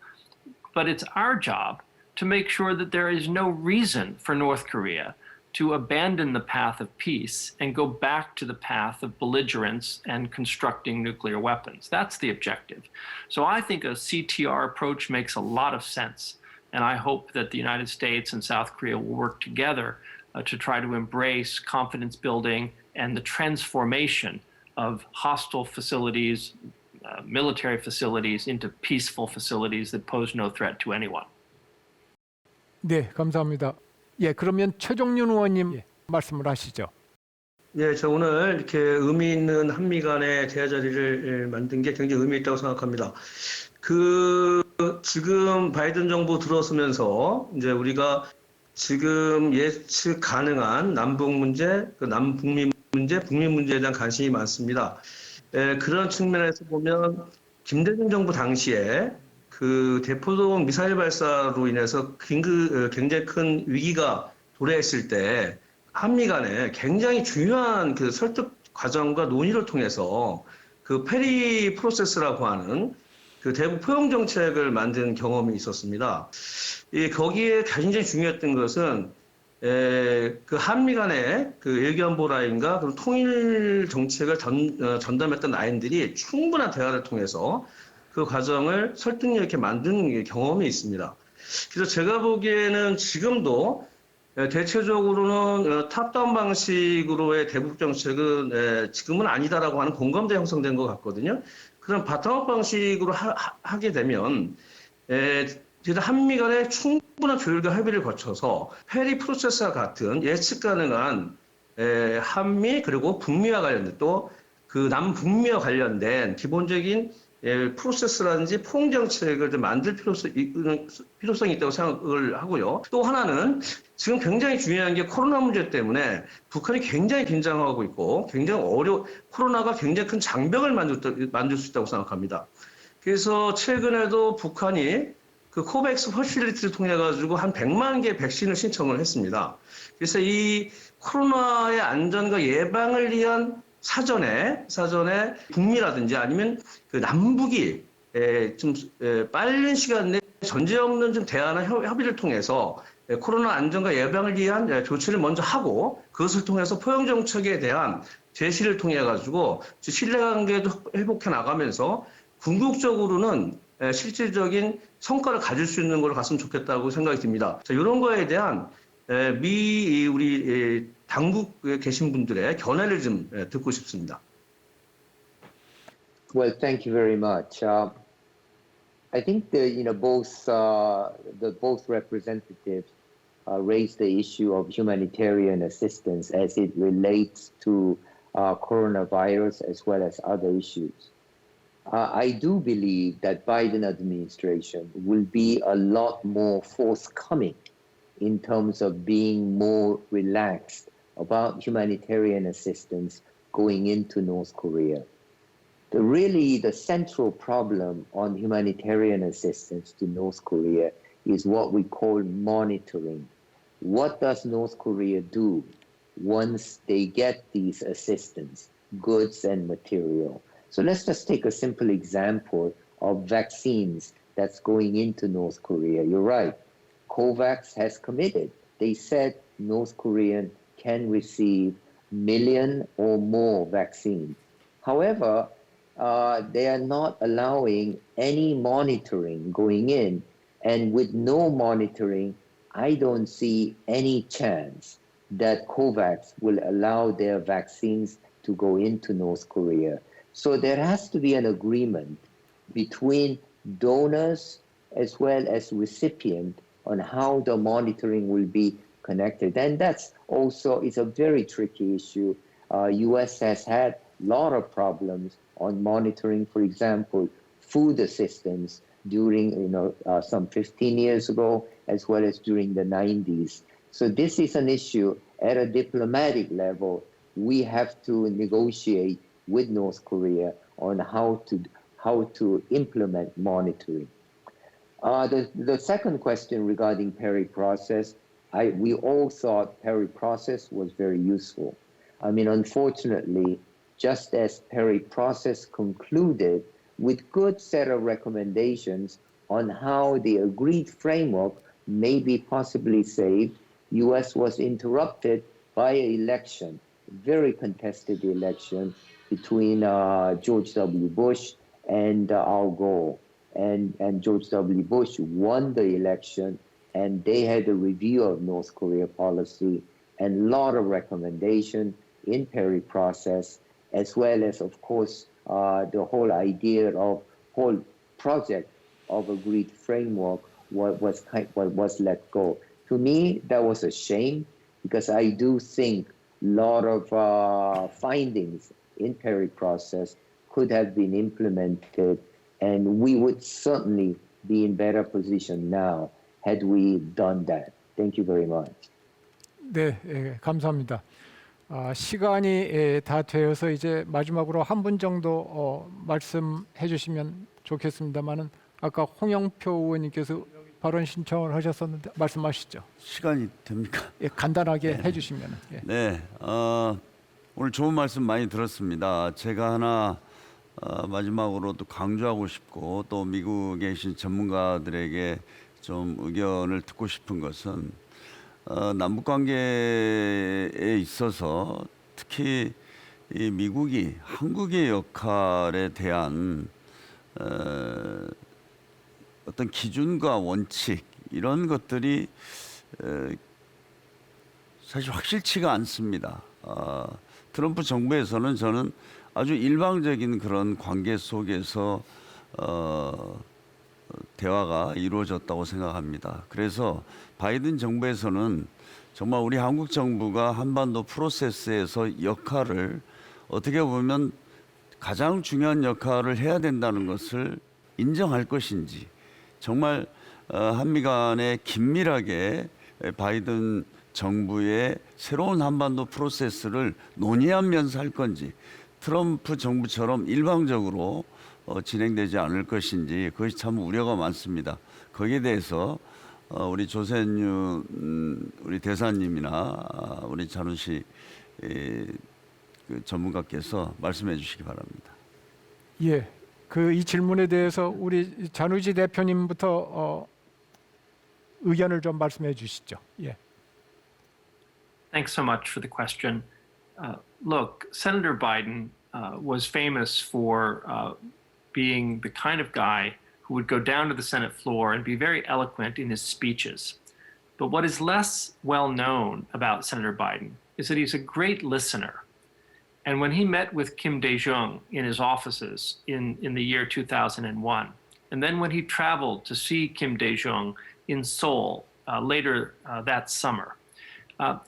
But it's our job to make sure that there is no reason for North Korea to abandon the path of peace and go back to the path of belligerence and constructing nuclear weapons. That's the objective. So I think a CTR approach makes a lot of sense. And I hope that the United States and South Korea will work together to try to embrace confidence building and the transformation of hostile facilities, military facilities into peaceful facilities that pose no threat to anyone. 네, 감사합니다. 예, 그러면 최종윤 의원님 말씀을 하시죠. 예, 저 오늘 이렇게 의미 있는 한미 간의 대화 자리를 만든 게 굉장히 의미 있다고 생각합니다. 지금 바이든 정부 들어서면서 이제 우리가 지금 예측 가능한 남북 문제, 남북미 문제, 북미 문제에 대한 관심이 많습니다. 그런 측면에서 보면 김대중 정부 당시에 그 대포동 미사일 발사로 인해서 굉장히 큰 위기가 도래했을 때 한미 간에 굉장히 중요한 그 설득 과정과 논의를 통해서 그 페리 프로세스라고 하는 그 대북 포용 정책을 만든 경험이 있었습니다. 거기에 굉장히 중요했던 것은 그 한미 간의 그 일기안보 라인과 그런 통일 정책을 전담했던 라인들이 충분한 대화를 통해서 그 과정을 설득력 있게 만든 경험이 있습니다. 그래서 제가 보기에는 지금도 대체적으로는 탑다운 방식으로의 대북 정책은 지금은 아니다라고 하는 공감대 형성된 것 같거든요. 그런 바텀업 방식으로 하게 되면 한미 간의 충분한 조율과 협의를 거쳐서 페리 프로세스와 같은 예측 가능한 한미 그리고 북미와 관련된 또 그 남북미와 관련된 기본적인 프로세스라든지 포용 정책을 만들 필요성이 있다고 생각을 하고요. 또 하나는 지금 굉장히 중요한 게 코로나 문제 때문에 북한이 굉장히 긴장하고 있고 굉장히 코로나가 굉장히 큰 장벽을 만들 수 있다고 생각합니다. 그래서 최근에도 북한이 그 코백스 퍼실리티를 통해 가지고 한 100만 개 백신을 신청을 했습니다. 그래서 이 코로나의 안전과 예방을 위한 사전에 북미라든지 아니면 그 남북이 좀 빠른 시간 내에 전제 없는 좀 대화나 협의를 통해서 코로나 안전과 예방을 위한 조치를 먼저 하고 그것을 통해서 포용 정책에 대한 제시를 통해 가지고 신뢰관계도 회복해 나가면서 궁극적으로는 실질적인 성과를 가질 수 있는 걸 갔으면 좋겠다고 생각이 듭니다. 자, 이런 거에 대한 우리 당국에 계신 분들의 견해를 좀 듣고 싶습니다. Well, thank you very much. I think both representatives raised the issue of humanitarian assistance as it relates to coronavirus as well as other issues. I do believe that Biden administration will be a lot more forthcoming in terms of being more relaxed about humanitarian assistance going into North Korea. The central problem on humanitarian assistance to North Korea is what we call monitoring. What does North Korea do once they get these assistance, goods and material? So let's just take a simple example of vaccines that's going into North Korea. You're right. COVAX has committed. They said North Korea can receive 1 million or more vaccines. However, they are not allowing any monitoring going in. And with no monitoring, I don't see any chance that COVAX will allow their vaccines to go into North Korea. So there has to be an agreement between donors as well as recipients on how the monitoring will be connected. And that's also is a very tricky issue. U.S. has had a lot of problems on monitoring, for example, food assistance during some 15 years ago, as well as during the 90s. So this is an issue at a diplomatic level. We have to negotiate with North Korea on how to implement monitoring. The second question regarding Perry process, we all thought Perry process was very useful. I mean, unfortunately, just as Perry process concluded with good set of recommendations on how the agreed framework may be possibly saved, U.S. was interrupted by an election, very contested election between George W. Bush and Al Gore. And George W. Bush won the election, and they had a review of North Korea policy and a lot of recommendation in Perry process, as well as, of course, the whole idea of whole project of agreed framework was let go. To me, that was a shame, because I do think lot of findings in Perry process could have been implemented, and we would certainly be in better position now had we done that. Thank you very much. 네, 감사합니다. 시간이 다 되어서 이제 마지막으로 한 분 정도 말씀해 주시면 좋겠습니다만은 아까 홍영표 의원님께서 발언 신청을 하셨었는데 말씀하시죠. 시간이 됩니까? 예, 간단하게 해주시면. 예. 네, 오늘 좋은 말씀 많이 들었습니다. 제가 하나 마지막으로 또 강조하고 싶고 또 미국에 계신 전문가들에게 좀 의견을 듣고 싶은 것은 남북 관계에 있어서 특히 이 미국이 한국의 역할에 대한 어떤 기준과 원칙 이런 것들이 사실 확실치가 않습니다. 트럼프 정부에서는 저는 아주 일방적인 그런 관계 속에서 대화가 이루어졌다고 생각합니다. 그래서 바이든 정부에서는 정말 우리 한국 정부가 한반도 프로세스에서 역할을 어떻게 보면 가장 중요한 역할을 해야 된다는 것을 인정할 것인지 정말 한미 간에 긴밀하게 바이든 정부의 새로운 한반도 프로세스를 논의하면서 할 건지 트럼프 정부처럼 일방적으로 진행되지 않을 것인지 그것이 참 우려가 많습니다. 거기에 대해서 우리 조센윤 우리 대사님이나 우리 잔우시 그 전문가께서 말씀해 주시기 바랍니다. 예, 이 질문에 대해서 우리 잔우지 대표님부터 의견을 좀 말씀해 주시죠. 예. Thanks so much for the question. Look, Senator Biden was famous for being the kind of guy who would go down to the Senate floor and be very eloquent in his speeches. But what is less well known about Senator Biden is that he's a great listener. And when he met with Kim Dae-jung in his offices in the year 2001, and then when he traveled to see Kim Dae-jung in Seoul later that summer,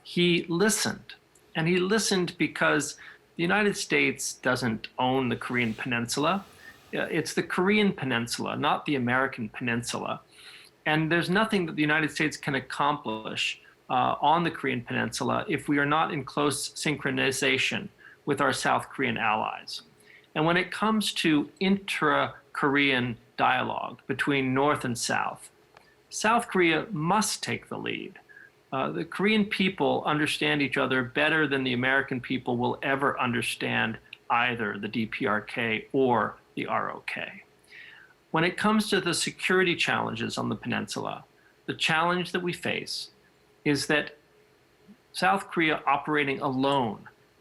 he listened. And he listened because the United States doesn't own the Korean Peninsula. It's the Korean Peninsula, not the American Peninsula. And there's nothing that the United States can accomplish on the Korean Peninsula if we are not in close synchronization with our South Korean allies. And when it comes to intra-Korean dialogue between North and South, South Korea must take the lead. The Korean people understand each other better than the American people will ever understand either the DPRK or the ROK. When it comes to the security challenges on the peninsula, the challenge that we face is that South Korea operating alone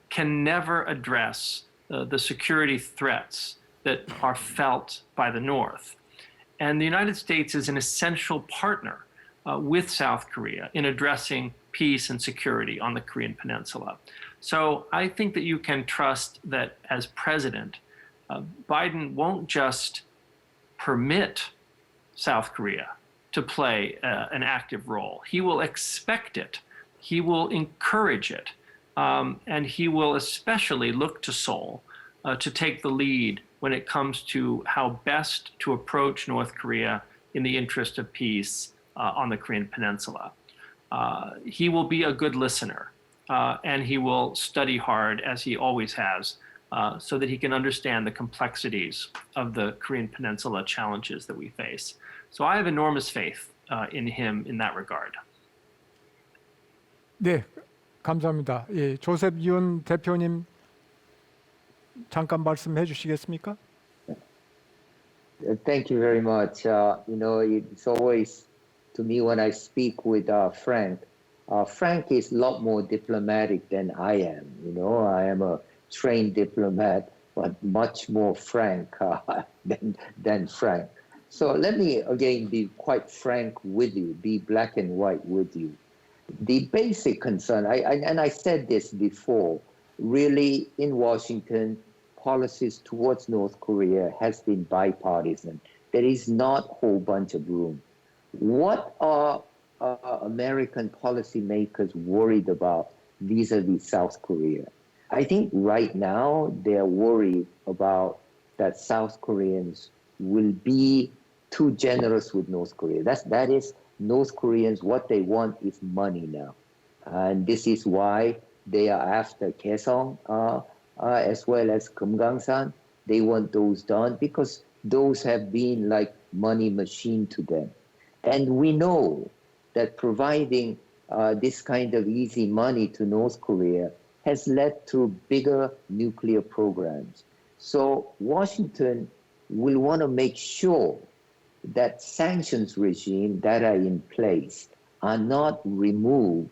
can never address the security threats that are felt by the North. And the United States is an essential partner with South Korea in addressing peace and security on the Korean Peninsula. So I think that you can trust that as president, Biden won't just permit South Korea to play an active role. He will expect it. He will encourage it. And he will especially look to Seoul to take the lead when it comes to how best to approach North Korea in the interest of peace on the Korean Peninsula. He will be a good listener, and he will study hard, as he always has, so that he can understand the complexities of the Korean Peninsula challenges that we face. So I have enormous faith in him in that regard. 네, 감사합니다. 예, 조셉 윤 대표님 잠깐 말씀해 주시겠습니까? Thank you very much. It's always, to me, when I speak with Frank, Frank is a lot more diplomatic than I am. I am a trained diplomat, but much more frank than Frank. So let me again be quite frank with you, be black and white with you. The basic concern, and I said this before, really in Washington, policies towards North Korea has been bipartisan. There is not a whole bunch of room. What are American policymakers worried about vis-a-vis South Korea. I think right now they're worried about that South Koreans will be too generous with North Korea. That is North Koreans, what they want is money now. And this is why they are after Kaesong as well as Kumgangsan. They want those done because those have been like money machine to them. And we know that providing this kind of easy money to North Korea has led to bigger nuclear programs. So Washington will want to make sure that sanctions regime that are in place are not removed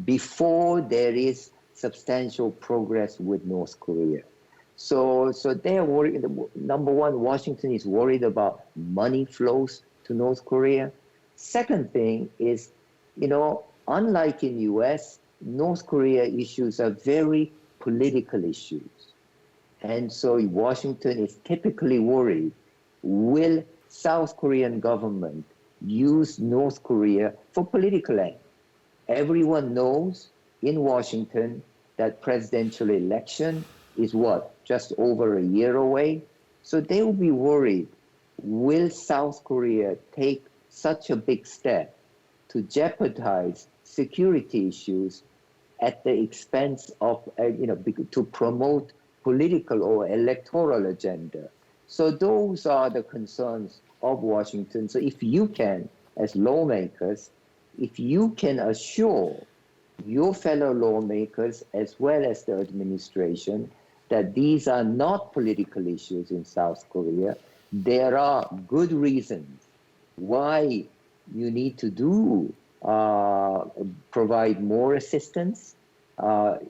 before there is substantial progress with North Korea. So they're worried. Number one, Washington is worried about money flows to North Korea. Second thing is, unlike in US, North Korea issues are very political issues. And so Washington is typically worried, will South Korean government use North Korea for political end? Everyone knows in Washington that presidential election is just over a year away. So they will be worried, will South Korea take such a big step to jeopardize security issues at the expense of, to promote political or electoral agenda? So those are the concerns of Washington. So if you can, as lawmakers, if you can assure your fellow lawmakers as well as the administration that these are not political issues in South Korea, there are good reasons why you need to provide more assistance,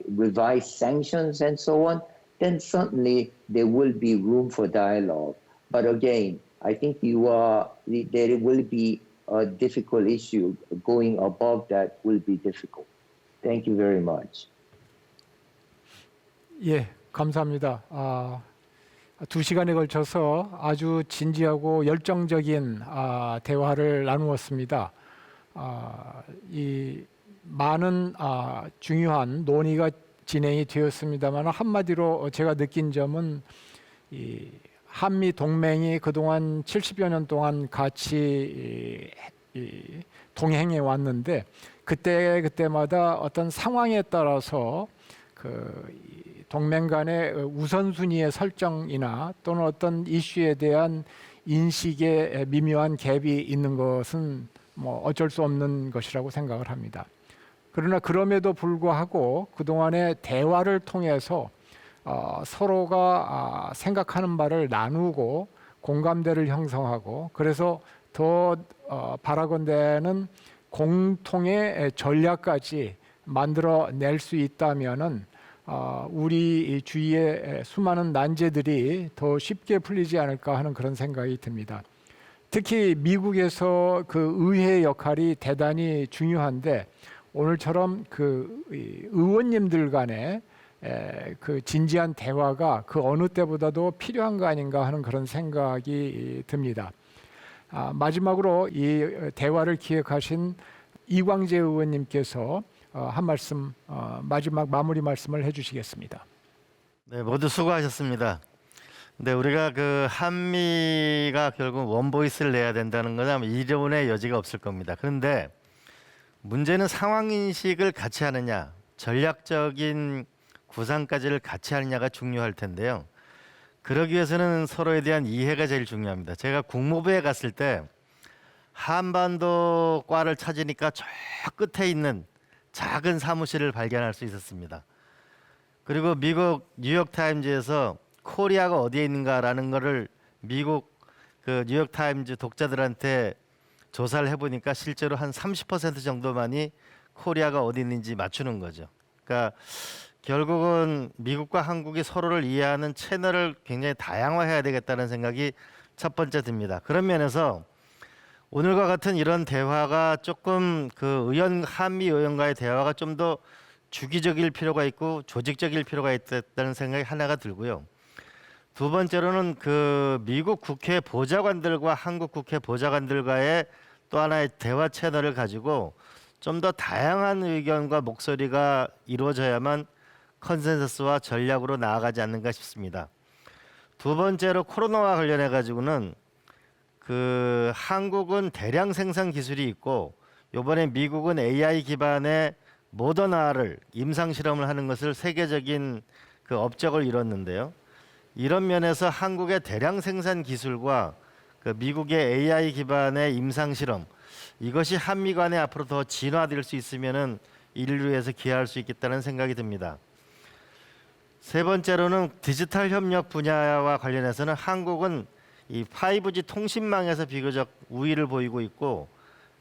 revise sanctions and so on, then certainly there will be room for dialogue. But again, I think there will be a difficult issue. Going above that will be difficult. Thank you very much. 예, 감사합니다. 2시간에 걸쳐서 아주 진지하고 열정적인 대화를 나누었습니다. 이 많은 중요한 논의가 진행이 되었습니다만 한마디로 제가 느낀 점은 이 한미 동맹이 그동안 70여 년 동안 같이 동행해 왔는데 그때마다 어떤 상황에 따라서 동맹 간의 우선순위의 설정이나 또는 어떤 이슈에 대한 인식에 미묘한 갭이 있는 것은 어쩔 수 없는 것이라고 생각을 합니다. 그러나 그럼에도 불구하고 그동안의 대화를 통해서 서로가 생각하는 바를 나누고 공감대를 형성하고 그래서 더 바라건대는 공통의 전략까지 만들어낼 수 있다면은 우리 주위의 수많은 난제들이 더 쉽게 풀리지 않을까 하는 그런 생각이 듭니다. 특히 미국에서 그 의회 역할이 대단히 중요한데 오늘처럼 그 의원님들 간의 그 진지한 대화가 그 어느 때보다도 필요한 거 아닌가 하는 그런 생각이 듭니다. 마지막으로 이 대화를 기획하신 이광재 의원님께서 한 말씀 마지막 마무리 말씀을 해주시겠습니다. 네, 모두 수고하셨습니다. 근데 우리가 그 한미가 결국 원보이스를 내야 된다는 건 아마 이론의 여지가 없을 겁니다. 그런데 문제는 상황 인식을 같이 하느냐, 전략적인 구상까지를 같이 하느냐가 중요할 텐데요. 그러기 위해서는 서로에 대한 이해가 제일 중요합니다. 제가 국무부에 갔을 때 한반도 과를 찾으니까 저 끝에 있는 작은 사무실을 발견할 수 있었습니다. 그리고 미국 뉴욕타임즈에서 코리아가 어디에 있는가라는 거를 미국 그 뉴욕타임즈 독자들한테 조사를 해보니까 실제로 한 30% 정도만이 코리아가 어디 있는지 맞추는 거죠. 그러니까 결국은 미국과 한국이 서로를 이해하는 채널을 굉장히 다양화해야 되겠다는 생각이 첫 번째 듭니다. 그런 면에서 오늘과 같은 이런 대화가 조금 그 한미 의원과의 대화가 좀 더 주기적일 필요가 있고 조직적일 필요가 있다는 생각이 하나가 들고요. 두 번째로는 그 미국 국회 보좌관들과 한국 국회 보좌관들과의 또 하나의 대화 채널을 가지고 좀 더 다양한 의견과 목소리가 이루어져야만 컨센서스와 전략으로 나아가지 않는가 싶습니다. 두 번째로 코로나와 관련해 가지고는 그 한국은 대량 생산 기술이 있고 이번에 미국은 AI 기반의 모더나를 임상 실험을 하는 것을 세계적인 그 업적을 이뤘는데요. 이런 면에서 한국의 대량 생산 기술과 그 미국의 AI 기반의 임상 실험 이것이 한미 간에 앞으로 더 진화될 수 있으면은 인류에서 기여할 수 있겠다는 생각이 듭니다. 세 번째로는 디지털 협력 분야와 관련해서는 한국은 이 5G 통신망에서 비교적 우위를 보이고 있고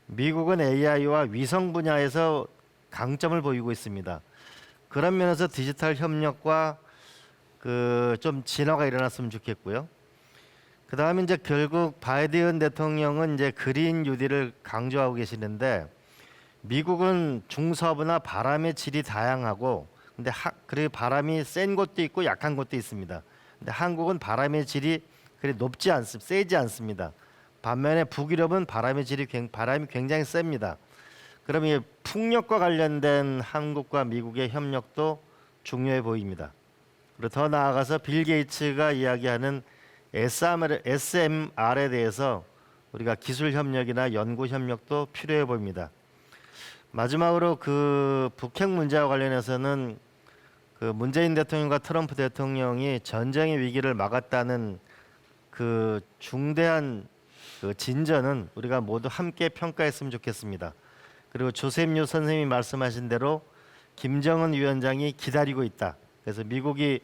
미국은 AI와 위성 분야에서 강점을 보이고 있습니다. 그런 면에서 디지털 협력과 그 좀 진화가 일어났으면 좋겠고요. 그다음에 이제 결국 바이든 대통령은 이제 그린 뉴딜을 강조하고 계시는데 미국은 중서부나 바람의 질이 다양하고 근데 그리고 바람이 센 곳도 있고 약한 곳도 있습니다. 근데 한국은 바람의 질이 그리 높지 않습니다. 세지 않습니다. 반면에 북유럽은 바람이 굉장히 셉니다. 그러면 이 풍력과 관련된 한국과 미국의 협력도 중요해 보입니다. 그리고 더 나아가서 빌 게이츠가 이야기하는 SMR에 대해서 우리가 기술 협력이나 연구 협력도 필요해 보입니다. 마지막으로 그 북핵 문제와 관련해서는 그 문재인 대통령과 트럼프 대통령이 전쟁의 위기를 막았다는 그 중대한 그 진전은 우리가 모두 함께 평가했으면 좋겠습니다. 그리고 조셉 선생님이 말씀하신 대로 김정은 위원장이 기다리고 있다. 그래서 미국이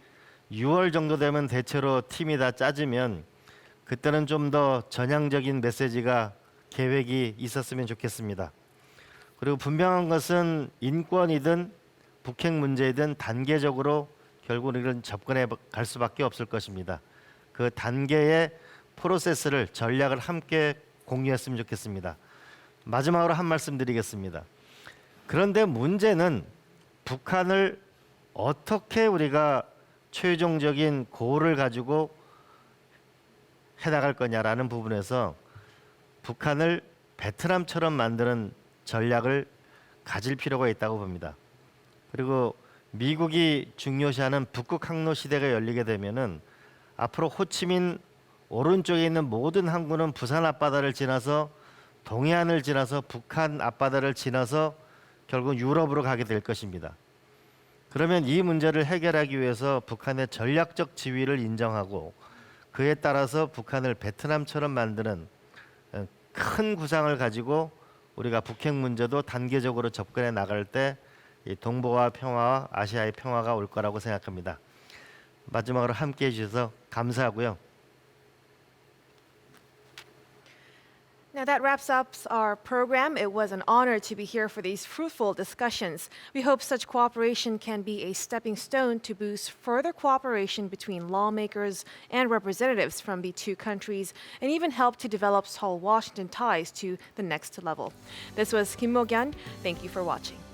6월 정도 되면 대체로 팀이 다 짜지면 그때는 좀 더 전향적인 메시지가 계획이 있었으면 좋겠습니다. 그리고 분명한 것은 인권이든 북핵 문제이든 단계적으로 결국 우리는 접근해 갈 수밖에 없을 것입니다. 그 단계의 프로세스를 전략을 함께 공유했으면 좋겠습니다. 마지막으로 한 말씀 드리겠습니다. 그런데 문제는 북한을 어떻게 우리가 최종적인 고를 가지고 해나갈 거냐라는 부분에서 북한을 베트남처럼 만드는 전략을 가질 필요가 있다고 봅니다. 그리고 미국이 중요시하는 북극 항로 시대가 열리게 되면은 앞으로 호치민 오른쪽에 있는 모든 항구는 부산 앞바다를 지나서 동해안을 지나서 북한 앞바다를 지나서 결국 유럽으로 가게 될 것입니다. 그러면 이 문제를 해결하기 위해서 북한의 전략적 지위를 인정하고 그에 따라서 북한을 베트남처럼 만드는 큰 구상을 가지고 우리가 북핵 문제도 단계적으로 접근해 나갈 때 이 동북아 평화와 아시아의 평화가 올 거라고 생각합니다. 마지막으로 함께해 주셔서 감사하고요. Now that wraps up our program. It was an honor to be here for these fruitful discussions. We hope such cooperation can be a stepping stone to boost further cooperation between lawmakers and representatives from the two countries and even help to develop Seoul-Washington ties to the next level. This was Kim Mo-kyun. Thank you for watching.